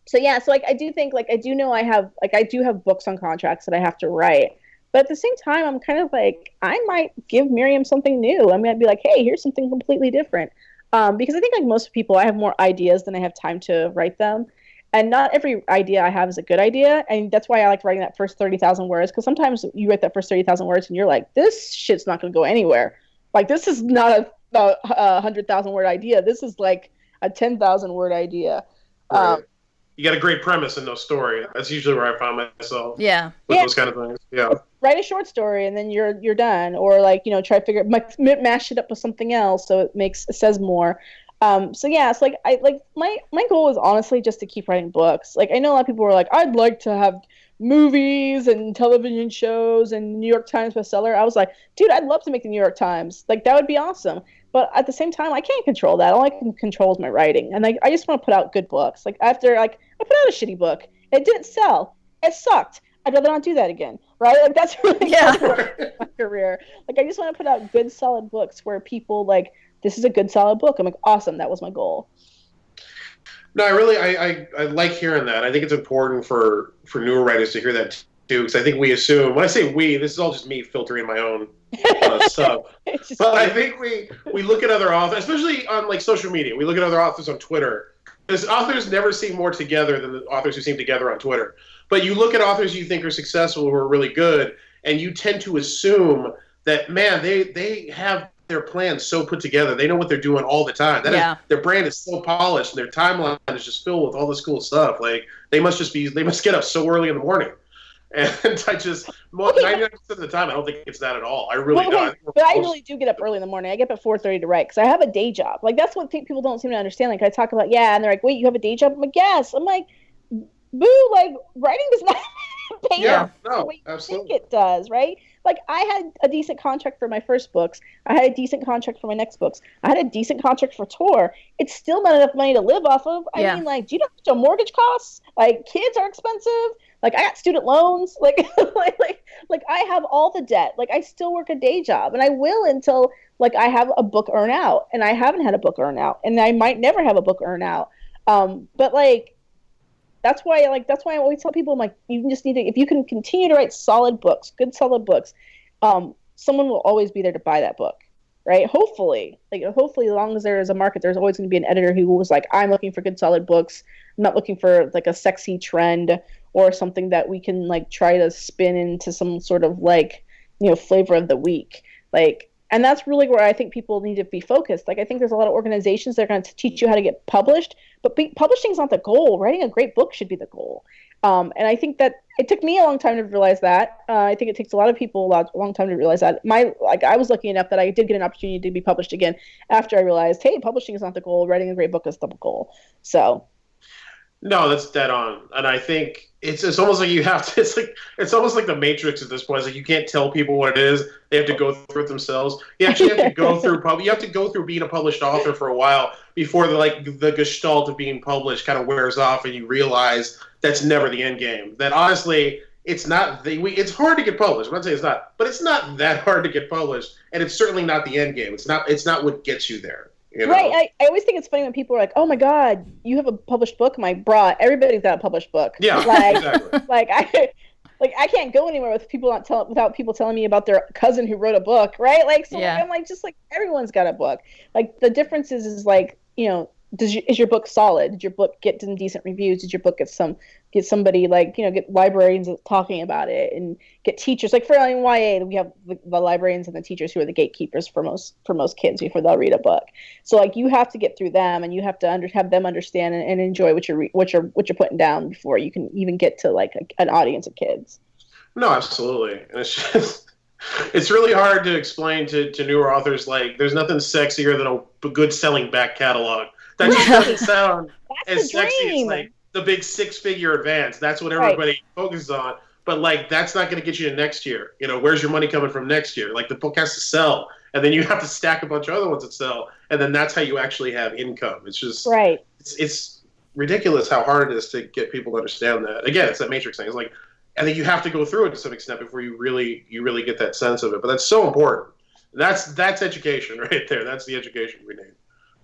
So like I do think like I do know I do have books on contracts that I have to write. But at the same time, I'm kind of like, I might give Miriam something new. I might be like, hey, here's something completely different. Because I think like most people, I have more ideas than I have time to write them. And not every idea I have is a good idea. And that's why I like writing that first 30,000 words. Because sometimes you write that first 30,000 words and you're like, this shit's not going to go anywhere. Like, this is not a 100,000 word idea. This is like a 10,000 word idea. Right. You got a great premise and no story. That's usually where I find myself. Yeah. With those kind of things. Yeah. Write a short story and then you're done, or like try to mash it up with something else so it says more. So yeah, it's like my goal is honestly just to keep writing books. Like I know a lot of people are like, I'd like to have movies and television shows and New York Times bestseller. I was like, dude, I'd love to make the New York Times. Like that would be awesome. But at the same time, I can't control that. All I can control is my writing, and I just want to put out good books. Like after I put out a shitty book, it didn't sell, it sucked. I'd rather not do that again, right? Like that's really my career. Like I just want to put out good, solid books where people like, this is a good, solid book. I'm like, awesome, that was my goal. No, I like hearing that. I think it's important for newer writers to hear that too, because I think we assume, when I say we, this is all just me filtering my own stuff. But I think we look at other authors, especially on like social media. We look at other authors on Twitter. Because authors never seem more together than the authors who seem together on Twitter. But you look at authors you think are successful, who are really good, and you tend to assume that, man, they have their plans so put together. They know what they're doing all the time. Their brand is so polished, and their timeline is just filled with all this cool stuff. Like they must get up so early in the morning. And I just, 99% of the time, I don't think it's that at all. I really don't. But I really do get up early in the morning. I get up at 4:30 to write because I have a day job. Like that's what people don't seem to understand. Like I talk about, and they're like, wait, you have a day job? I'm like, yes. I'm like, boo, like writing does not pay the way you think it does, right? Like I had a decent contract for my first books. I had a decent contract for my next books. I had a decent contract for tour. It's still not enough money to live off of. I mean, like, do you know how much a mortgage costs? Like kids are expensive. Like I got student loans, like I have all the debt. Like I still work a day job, and I will until like I have a book earn out, and I haven't had a book earn out, and I might never have a book earn out. But like that's why I always tell people, I'm like, you just need to, if you can continue to write solid books, good solid books, someone will always be there to buy that book, right? Hopefully, as long as there is a market, there's always going to be an editor who was like, I'm looking for good solid books. I'm not looking for like a sexy trend or something that we can like try to spin into some sort of like, flavor of the week. Like, and that's really where I think people need to be focused. Like, I think there's a lot of organizations that are going to teach you how to get published, but publishing is not the goal. Writing a great book should be the goal. And I think that it took me a long time to realize that. I think it takes a lot of people a long time to realize that. I was lucky enough that I did get an opportunity to be published again after I realized, hey, publishing is not the goal. Writing a great book is the goal. So. No, that's dead on. And I think it's almost like you have to, it's almost like the Matrix at this point. It's like you can't tell people what it is. They have to go through it themselves. You actually have to go through you have to go through being a published author for a while before the gestalt of being published kind of wears off and you realize that's never the end game. That honestly, it's not it's hard to get published. I'm not saying it's not, but it's not that hard to get published, and it's certainly not the end game. It's not what gets you there. Right. I always think it's funny when people are like, oh my God, you have a published book. I'm like, brah, everybody's got a published book. Yeah, like, exactly. Like like I can't go anywhere with people without people telling me about their cousin who wrote a book, right? Like, so Yeah. like, I'm like, just like everyone's got a book. Like the difference is like, is your book solid? Did your book get some decent reviews? Did your book get somebody like, get librarians talking about it and get teachers like for YA, we have the librarians and the teachers who are the gatekeepers for most kids before they'll read a book. So like you have to get through them and you have to have them understand and enjoy what you're putting down before you can even get to like an audience of kids. No, absolutely. And it's just, it's really hard to explain to newer authors, like, there's nothing sexier than a good selling back catalog. That just doesn't sound as sexy as like the big 6-figure advance. That's what everybody focuses on. But like, that's not going to get you to next year. Where's your money coming from next year? Like the book has to sell, and then you have to stack a bunch of other ones that sell, and then that's how you actually have income. It's just it's ridiculous how hard it is to get people to understand that. Again, it's that Matrix thing. It's like, I think you have to go through it to some extent before you really get that sense of it. But that's so important. That's education right there. That's the education we need.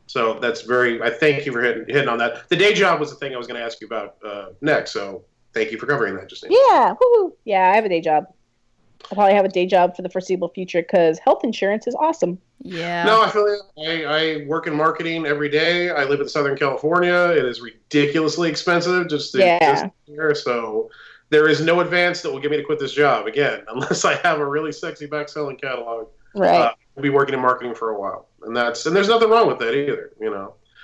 So that's I thank you for hitting on that. The day job was the thing I was going to ask you about next. So thank you for covering that, Justine. Yeah. Woo-hoo. Yeah, I have a day job. I'll probably have a day job for the foreseeable future because health insurance is awesome. Yeah. No, I feel like I work in marketing every day. I live in Southern California. It is ridiculously expensive just here. So there is no advance that will get me to quit this job again, unless I have a really sexy back-selling catalog. Right. I'll be working in marketing for a while. And there's nothing wrong with that either,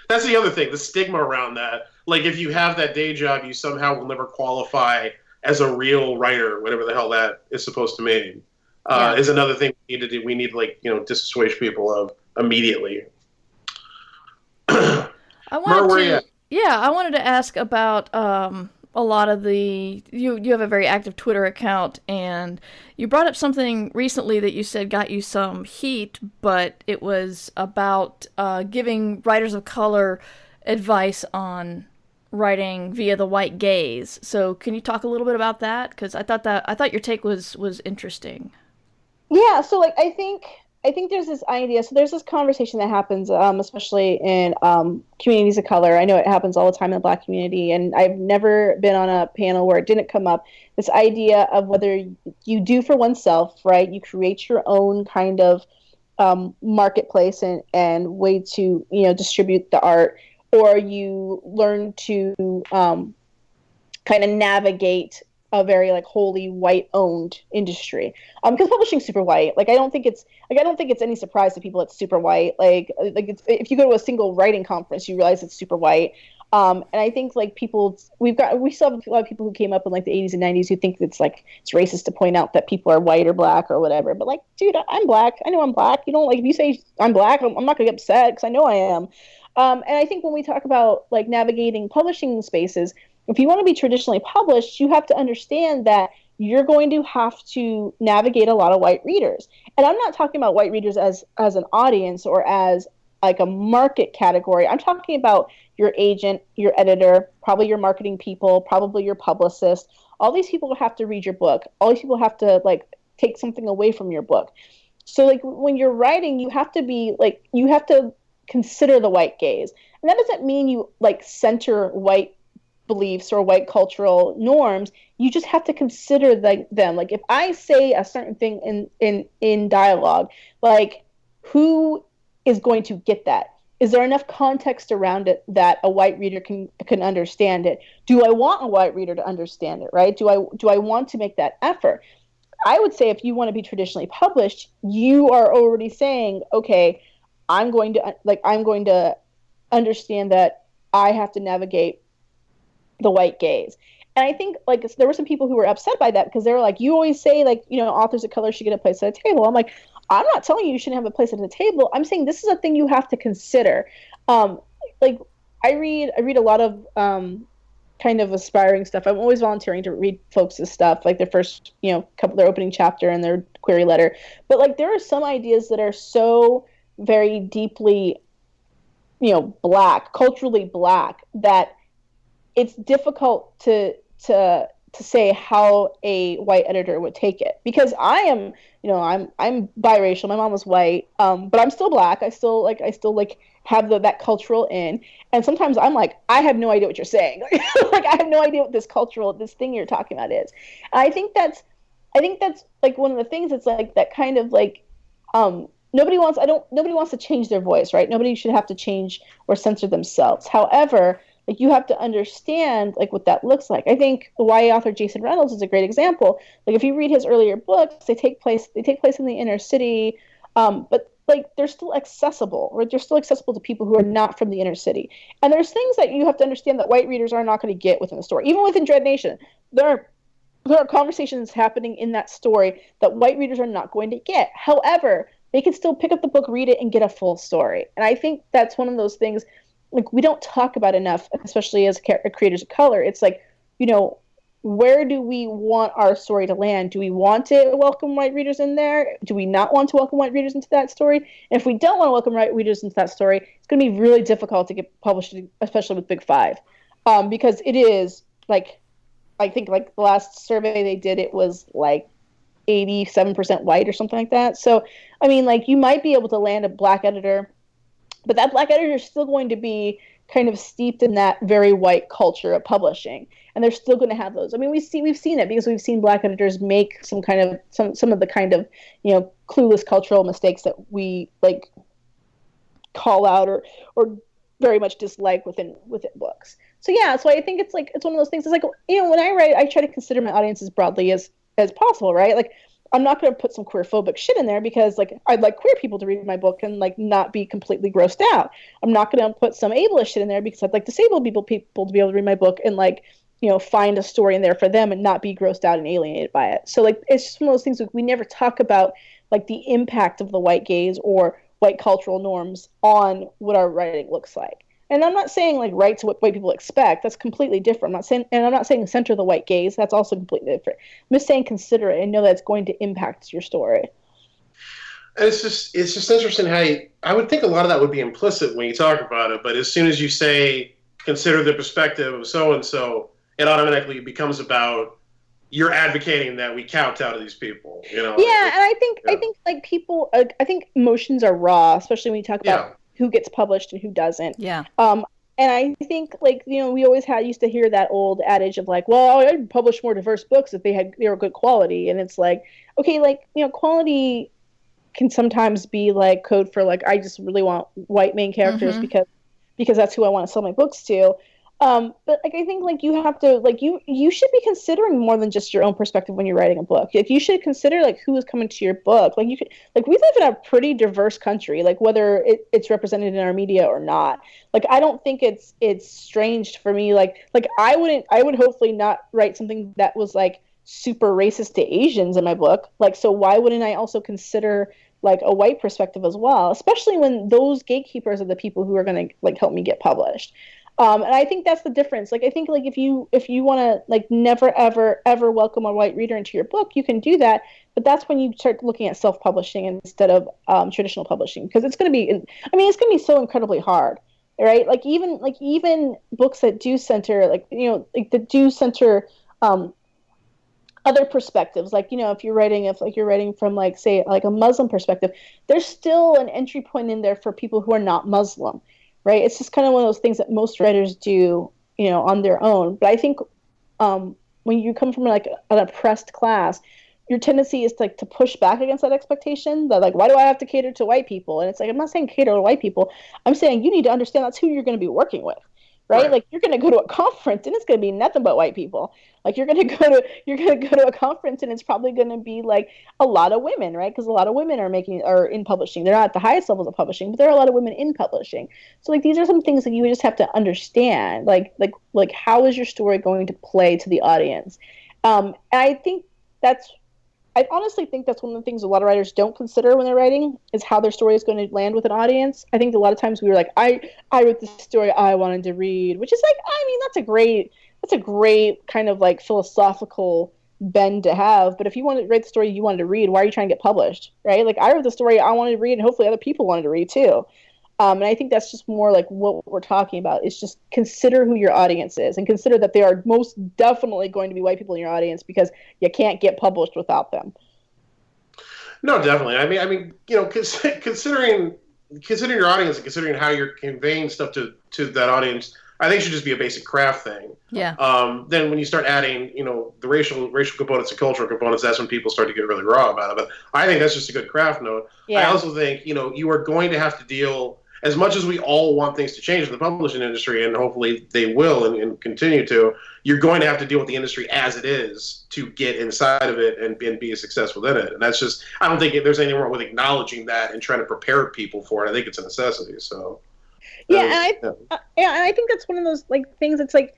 That's the other thing, the stigma around that. Like, if you have that day job, you somehow will never qualify as a real writer, whatever the hell that is supposed to mean, is another thing we need to do. We need, dissuade people of immediately. I wanted to ask about a lot of you have a very active Twitter account, and you brought up something recently that you said got you some heat, but it was about giving writers of color advice on writing via the white gaze. So can you talk a little bit about that? Because I thought your take was interesting. Yeah, so like I think there's this idea. So there's this conversation that happens, especially in communities of color. I know it happens all the time in the Black community, and I've never been on a panel where it didn't come up. This idea of whether you do for oneself, right? You create your own kind of marketplace and way to distribute the art, or you learn to kind of navigate a very like wholly white owned industry. Because publishing's super white. I don't think it's any surprise to people it's super white. If you go to a single writing conference, you realize it's super white. And I think we still have a lot of people who came up in like the 80s and 90s who think it's racist to point out that people are white or black or whatever. But dude, I'm black. I know I'm black. If you say I'm black, I'm not gonna get upset because I know I am. And I think when we talk about navigating publishing spaces, if you want to be traditionally published, you have to understand that you're going to have to navigate a lot of white readers. And I'm not talking about white readers as an audience or as like a market category. I'm talking about your agent, your editor, probably your marketing people, probably your publicist. All these people have to read your book. All these people have to take something away from your book. So when you're writing, you have to consider the white gaze. And that doesn't mean you center white beliefs or white cultural norms. You just have to consider them. If I say a certain thing in dialogue, who is going to get that? Is there enough context around it that a white reader can understand it? Do I want a white reader to understand it, right? Do I want to make that effort? I would say if you want to be traditionally published, you are already saying, okay, I'm going to understand that I have to navigate the white gaze. And I think there were some people who were upset by that because they were like, you always say authors of color should get a place at a table. I'm like, I'm not telling you shouldn't have a place at the table. I'm saying this is a thing you have to consider. I read a lot of kind of aspiring stuff. I'm always volunteering to read folks' stuff, their first their opening chapter and their query letter. But there are some ideas that are so very deeply black, culturally black, that it's difficult to say how a white editor would take it, because I am, I'm biracial. My mom was white, but I'm still black. I still have that cultural in. And sometimes I'm like, I have no idea what you're saying. Like I have no idea what this thing you're talking about is. And I think that's like one of the things that's like that kind of like nobody wants to change their voice, right? Nobody should have to change or censor themselves. However, like you have to understand like what that looks like. I think the YA author Jason Reynolds is a great example. Like if you read his earlier books, they take place in the inner city, but like they're still accessible, right? They're still accessible to people who are not from the inner city. And there's things that you have to understand that white readers are not going to get within the story. Even within Dread Nation, there are conversations happening in that story that white readers are not going to get. However, they can still pick up the book, read it, and get a full story. And I think that's one of those things like we don't talk about enough, especially as creators of color. It's like, you know, where do we want our story to land? Do we want to welcome white readers in there? Do we not want to welcome white readers into that story? And if we don't want to welcome white readers into that story, it's going to be really difficult to get published, especially with Big Five, because it is like, I think like the last survey they did, it was like 87% white or something like that. So, I mean, like you might be able to land a black editor, but that black editor is still going to be kind of steeped in that very white culture of publishing, and they're still going to have those. I mean, we've seen it because we've seen black editors make some of the kind of, you know, clueless cultural mistakes that we like call out or very much dislike within books. So yeah, so I think it's one of those things. It's like, you know, when I write, I try to consider my audience as broadly as possible, right? Like I'm not going to put some queer-phobic shit in there because, like, I'd like queer people to read my book and, like, not be completely grossed out. I'm not going to put some ableist shit in there because I'd like disabled people to be able to read my book and, like, you know, find a story in there for them and not be grossed out and alienated by it. So, like, it's just one of those things like, we never talk about, like, the impact of the white gaze or white cultural norms on what our writing looks like. And I'm not saying like write to what white people expect. That's completely different. I'm not saying center the white gaze. That's also completely different. I'm just saying consider it and know that it's going to impact your story. And it's just interesting how I would think a lot of that would be implicit when you talk about it, but as soon as you say consider the perspective of so and so, it automatically becomes about you're advocating that we kowtow to these people. You know? Yeah, and I think like people, I think emotions are raw, especially when you talk about who gets published and who doesn't. Yeah. And I think like, you know, we always used to hear that old adage of like, well, I'd publish more diverse books if they were good quality. And it's like, okay, like, you know, quality can sometimes be like code for like, I just really want white main characters because that's who I want to sell my books to. But like I think like you have to like you should be considering more than just your own perspective when you're writing a book. Like you should consider like who is coming to your book. Like you could like we live in a pretty diverse country, like whether it's represented in our media or not. Like I don't think it's strange for me. Like I would hopefully not write something that was like super racist to Asians in my book. Like so why wouldn't I also consider like a white perspective as well, especially when those gatekeepers are the people who are going to like help me get published. And I think that's the difference. Like, I think like if you want to like never, ever, ever welcome a white reader into your book, you can do that. But that's when you start looking at self-publishing instead of traditional publishing, because it's going to be, it's going to be so incredibly hard, right? Like even books that do center, like, you know, like that do center other perspectives. Like, you know, if you're writing from like, say, like a Muslim perspective, there's still an entry point in there for people who are not Muslim. Right, it's just kind of one of those things that most writers do, you know, on their own. But I think when you come from like an oppressed class, your tendency is to push back against that expectation. That like, why do I have to cater to white people? And it's like, I'm not saying cater to white people. I'm saying you need to understand that's who you're going to be working with, right? Like you're going to go to a conference and it's going to be nothing but white people. Like you're going to go to a conference and it's probably going to be like a lot of women, right? Because a lot of women are in publishing. They're not at the highest levels of publishing, but there are a lot of women in publishing. So like these are some things that you just have to understand. Like how is your story going to play to the audience? And I honestly think that's one of the things a lot of writers don't consider when they're writing is how their story is going to land with an audience. I think a lot of times we were like, I wrote the story I wanted to read, which is like, I mean, that's a great kind of like philosophical bend to have. But if you wanted to write the story you wanted to read, why are you trying to get published, right? Like I wrote the story I wanted to read and hopefully other people wanted to read too. And I think that's just more like what we're talking about is just consider who your audience is and consider that they are most definitely going to be white people in your audience because you can't get published without them. No, definitely. I mean, you know, considering, considering your audience and considering how you're conveying stuff to that audience, I think it should just be a basic craft thing. Yeah. Then when you start adding, the racial components and cultural components, that's when people start to get really raw about it. But I think that's just a good craft note. Yeah. I also think, you are going to have to deal, as much as we all want things to change in the publishing industry, and hopefully they will and continue to, you're going to have to deal with the industry as it is to get inside of it and be successful in it. And that's just, I don't think there's anything wrong with acknowledging that and trying to prepare people for it. I think it's a necessity. So. Yeah, and I think that's one of those things. It's like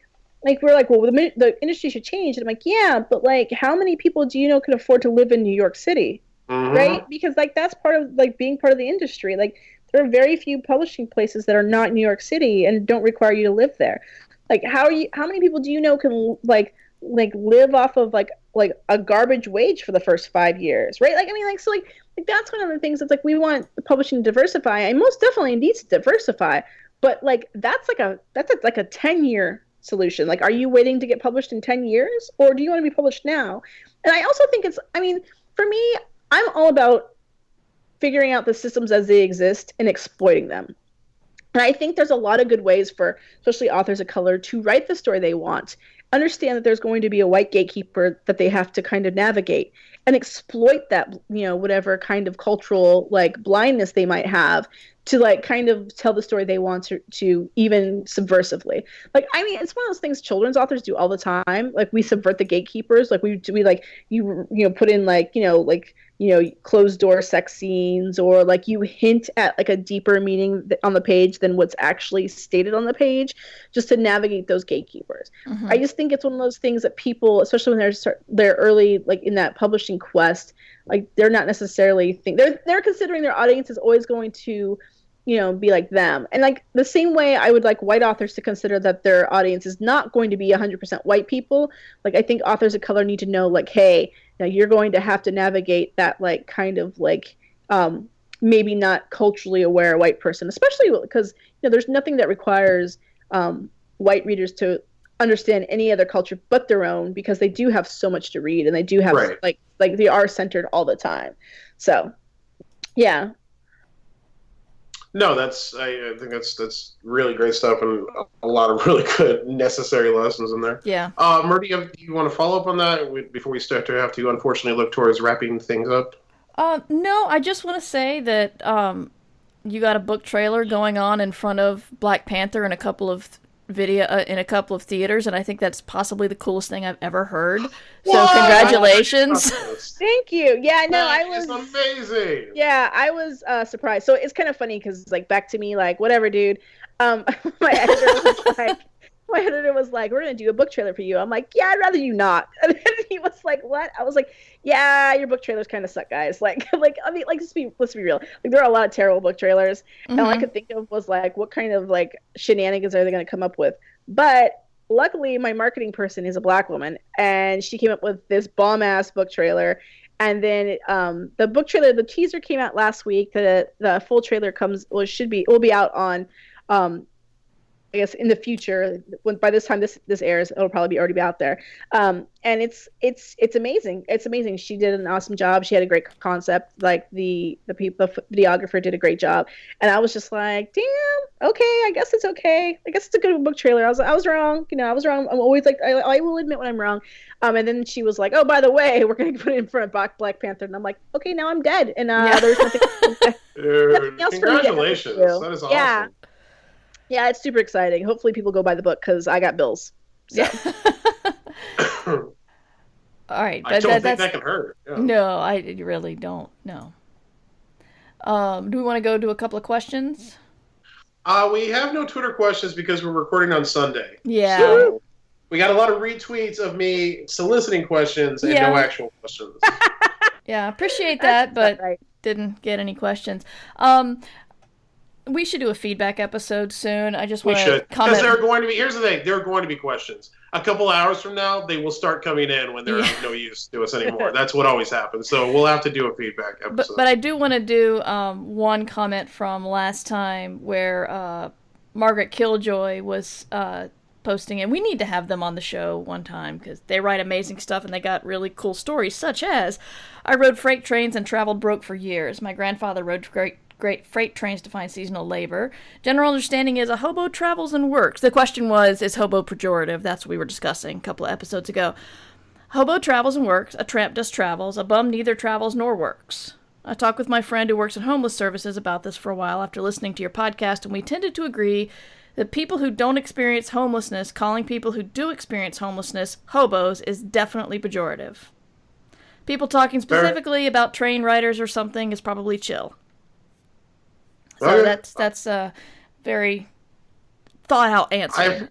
we're like, well, the industry should change, and I'm like, yeah, but how many people do you know can afford to live in New York City, right? Because that's part of being part of the industry. There are very few publishing places that are not New York City and don't require you to live there. How many people do you know can live off of a garbage wage for the first 5 years, right? That's one of the things that's we want publishing to diversify, and most definitely needs to diversify. But that's a 10-year solution. Are you waiting to get published in 10 years, or do you want to be published now? And I also think for me, I'm all about figuring out the systems as they exist and exploiting them. And I think there's a lot of good ways for especially authors of color to write the story they want, understand that there's going to be a white gatekeeper that they have to kind of navigate, and exploit that, whatever kind of cultural blindness they might have to kind of tell the story they want to even subversively. It's one of those things children's authors do all the time. We subvert the gatekeepers. We put in closed door sex scenes, or you hint at a deeper meaning on the page than what's actually stated on the page, just to navigate those gatekeepers. Mm-hmm. I just think it's one of those things that people, especially when they're early in that publishing quest, they're not necessarily they're considering their audience is always going to be like them. And the same way I would like white authors to consider that their audience is not going to be 100% white people. I think authors of color need to know hey, now you're going to have to navigate that kind of maybe not culturally aware white person, especially because there's nothing that requires white readers to understand any other culture but their own, because they do have so much to read, and they do have they are centered all the time. So yeah. No, I think that's really great stuff, and a lot of really good necessary lessons in there. Yeah. Murdy, do you want to follow up on that before we start to have to unfortunately look towards wrapping things up? No, I just want to say that you got a book trailer going on in front of Black Panther in a couple of theaters, and I think that's possibly the coolest thing I've ever heard. So congratulations. Thank you. Yeah, no, that is amazing. Yeah, I was surprised. So it's kind of funny because back to me, whatever, dude. My editor was like, we're gonna do a book trailer for you. I'm like, yeah, I'd rather you not. And he was like, what? I was like, yeah, your book trailers kind of suck, guys. Let's be real. There are a lot of terrible book trailers, and all I could think of was what kind of shenanigans are they gonna come up with? But luckily, my marketing person is a Black woman, and she came up with this bomb-ass book trailer. And then the book trailer, the teaser came out last week. The full trailer will be out on. I guess in the future, by this time this airs, it'll probably already be out there. And it's amazing. It's amazing. She did an awesome job. She had a great concept. The videographer did a great job. And I was just like, damn, okay, I guess it's okay. I guess it's a good book trailer. I was wrong. I was wrong. I'm always I will admit when I'm wrong. And then she was like, oh, by the way, we're going to put it in front of Black Panther. And I'm like, okay, now I'm dead. And there's nothing, Dude, else congratulations. That is awesome. Yeah, it's super exciting. Hopefully people go buy the book because I got bills. So. Yeah. All right. I don't think that can hurt. Yeah. No, I really don't. No. Do we want to go to a couple of questions? We have no Twitter questions because we're recording on Sunday. Yeah. So we got a lot of retweets of me soliciting questions and no actual questions. Yeah, appreciate that, but didn't get any questions. We should do a feedback episode soon. I just want to comment. Because there are going to be, here's the thing, there are going to be questions. A couple hours from now, they will start coming in when they're of no use to us anymore. That's what always happens. So we'll have to do a feedback episode. But I do want to do one comment from last time where Margaret Killjoy was posting, and we need to have them on the show one time because they write amazing stuff and they got really cool stories, such as, I rode freight trains and traveled broke for years. My grandfather rode great freight trains to find seasonal labor. General understanding is a hobo travels and works. The question was, is hobo pejorative? That's what we were discussing a couple of episodes ago. Hobo travels and works. A tramp just travels. A bum neither travels nor works. I talked with my friend who works in homeless services about this for a while after listening to your podcast, and we tended to agree that people who don't experience homelessness calling people who do experience homelessness hobos is definitely pejorative. People talking specifically about train riders or something is probably chill. So that's a very thought-out answer.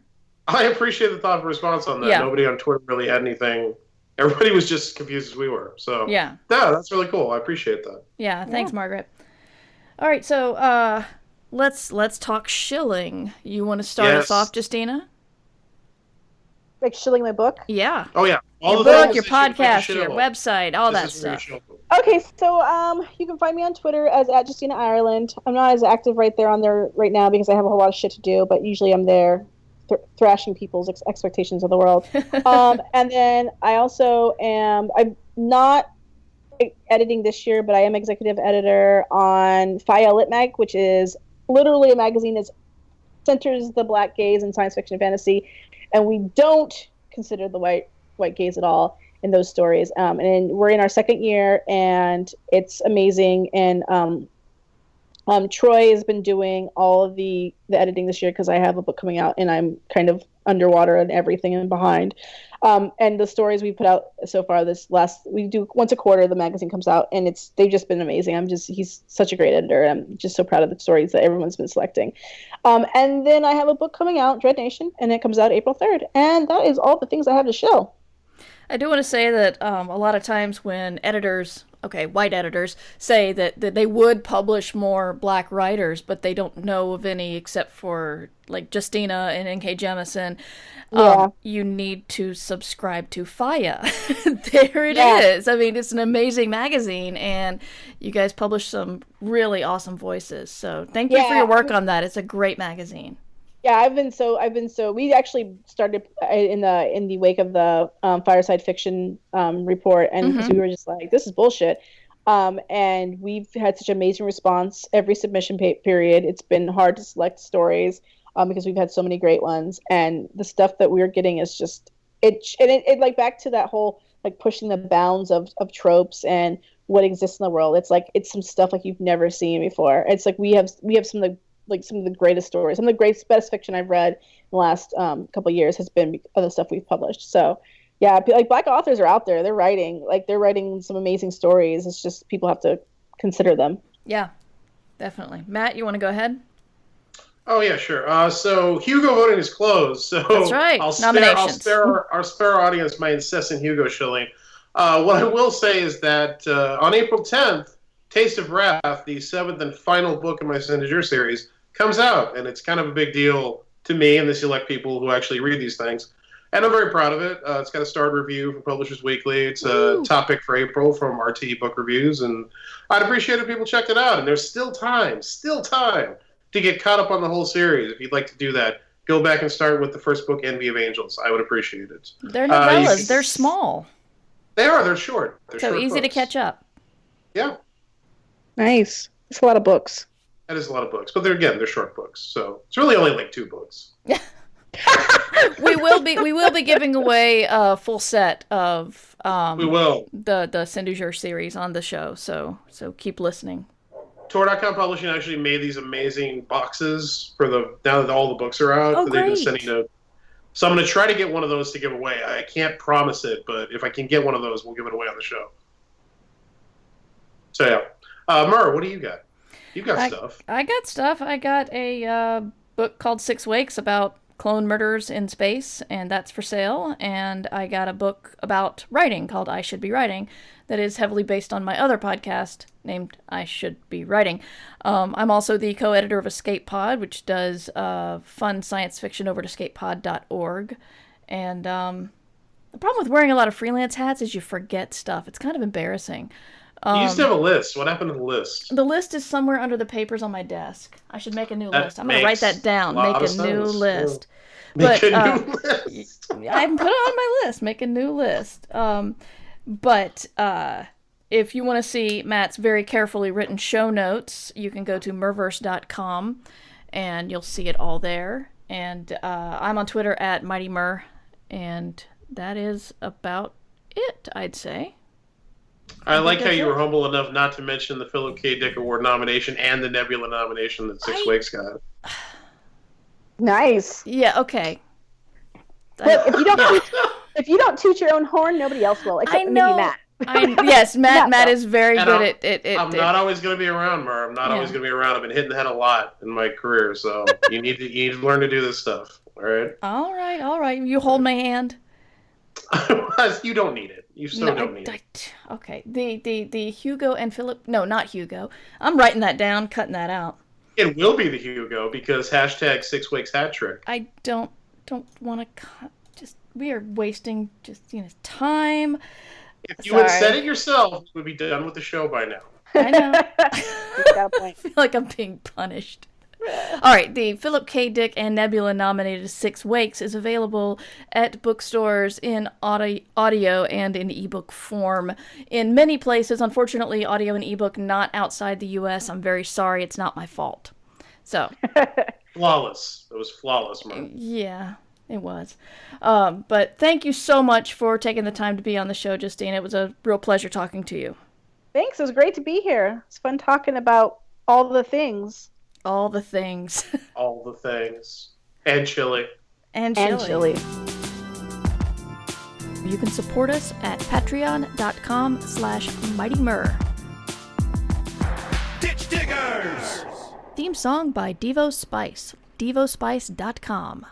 I appreciate the thoughtful response on that. Yeah. Nobody on Twitter really had anything. Everybody was just as confused as we were. So yeah, that's really cool. I appreciate that. Yeah, thanks, Margaret. All right, so let's talk shilling. You want to start us off, Justina? Like shilling my book? Yeah. Oh yeah, all Your the book, things your that you can podcast, shit your about. website, all that This is where you stuff. shit about. Okay, so you can find me on Twitter as @Justina Ireland. I'm not as active right there on there right now because I have a whole lot of shit to do, but usually I'm there thrashing people's expectations of the world. And then I also I'm not editing this year, but I am executive editor on Faya Lit Mag, which is literally a magazine that centers the black gaze in science fiction and fantasy, and we don't consider the white gaze at all in those stories. And we're in our second year, and it's amazing. And Troy has been doing all of the editing this year because I have a book coming out, and I'm kind of underwater and everything and behind. And the stories we put out so far we do once a quarter, the magazine comes out, and they've just been amazing. He's such a great editor. I'm just so proud of the stories that everyone's been selecting. And then I have a book coming out, Dread Nation, and it comes out April 3rd. And that is all the things I have to show. I do want to say that a lot of times when editors, white editors, say that they would publish more black writers, but they don't know of any except for like Justina and N.K. Jemisin, you need to subscribe to Faya. There it is. I mean, it's an amazing magazine, and you guys publish some really awesome voices. So thank you for your work on that. It's a great magazine. Yeah, I've been so. We actually started in the wake of the Fireside Fiction report, and we were just like, this is bullshit. And we've had such amazing response every submission period. It's been hard to select stories because we've had so many great ones, and the stuff that we're getting is just it like back to that whole like pushing the bounds of tropes and what exists in the world. It's like it's some stuff like you've never seen before. It's like we have some of the greatest stories. Some of the best fiction I've read in the last couple of years has been other stuff we've published. So, yeah, like black authors are out there. They're writing some amazing stories. It's just people have to consider them. Yeah, definitely. Matt, you want to go ahead? Oh yeah, sure. So Hugo voting is closed. So that's right. I'll spare our audience my incessant Hugo shilling. What I will say is that on April 10th, Taste of Wrath, the 7th and final book in my Saint Leger series, comes out, and it's kind of a big deal to me and the select people who actually read these things. And I'm very proud of it. It's got a starred review from Publishers Weekly. It's a topic for April from RT Book Reviews, and I'd appreciate if people checked it out. And there's still time to get caught up on the whole series. If you'd like to do that, go back and start with the first book, Envy of Angels. I would appreciate it. They're novellas. They're small. They are. They're short. They're so short easy books. to catch up. Yeah. Nice. It's a lot of books. That is a lot of books, but they're short books, so it's really only like 2 books. we will be giving away a full set of the Saint Leger series on the show, so keep listening. Tor.com Publishing actually made these amazing boxes for now that all the books are out. Oh, that they've been great. sending to. So I'm going to try to get one of those to give away. I can't promise it, but if I can get one of those, we'll give it away on the show. So yeah, Mur, what do you got? You got stuff. I got stuff. I got a book called 6 Wakes about clone murders in space, and that's for sale. And I got a book about writing called I Should Be Writing that is heavily based on my other podcast named I Should Be Writing. I'm also the co-editor of Escape Pod, which does fun science fiction over at escapepod.org. And the problem with wearing a lot of freelance hats is you forget stuff. It's kind of embarrassing. You used to have a list. What happened to the list? The list is somewhere under the papers on my desk. I should make a new list. I'm going to write that down. Make a new list. Make a new list. I can put it on my list. Make a new list. But if you want to see Matt's very carefully written show notes, you can go to merverse.com and you'll see it all there. And I'm on Twitter at Mighty Mer, and that is about it, I'd say. I like how you were humble enough not to mention the Philip K. Dick Award nomination and the Nebula nomination that Six Weeks got. Nice. Yeah, okay. Look, if you don't toot your own horn, nobody else will, except maybe Matt. Yes, Matt is very good at I'm not always going to be around, Mer. I'm not always going to be around. I've been hitting the head a lot in my career, so you need to learn to do this stuff. All right. All right. You hold my hand. You don't need it. You still don't need it. Okay. The Hugo and Philip. No, not Hugo. I'm writing that down, cutting that out. It will be the Hugo because hashtag 6 Weeks hat trick. I don't want to. We are wasting time. If you had said it yourself, we'd be done with the show by now. I know. I feel like I'm being punished. All right, the Philip K. Dick and Nebula nominated 6 Weeks is available at bookstores in audio and in ebook form in many places. Unfortunately, audio and ebook not outside the U.S. I'm very sorry. It's not my fault. So flawless. It was flawless, man. Yeah, it was. But thank you so much for taking the time to be on the show, Justine. It was a real pleasure talking to you. Thanks. It was great to be here. It's fun talking about all the things. All the things. All the things. And chili. And chili. You can support us at patreon.com/mightymur. Ditch Diggers! Theme song by Devo Spice. DevoSpice.com.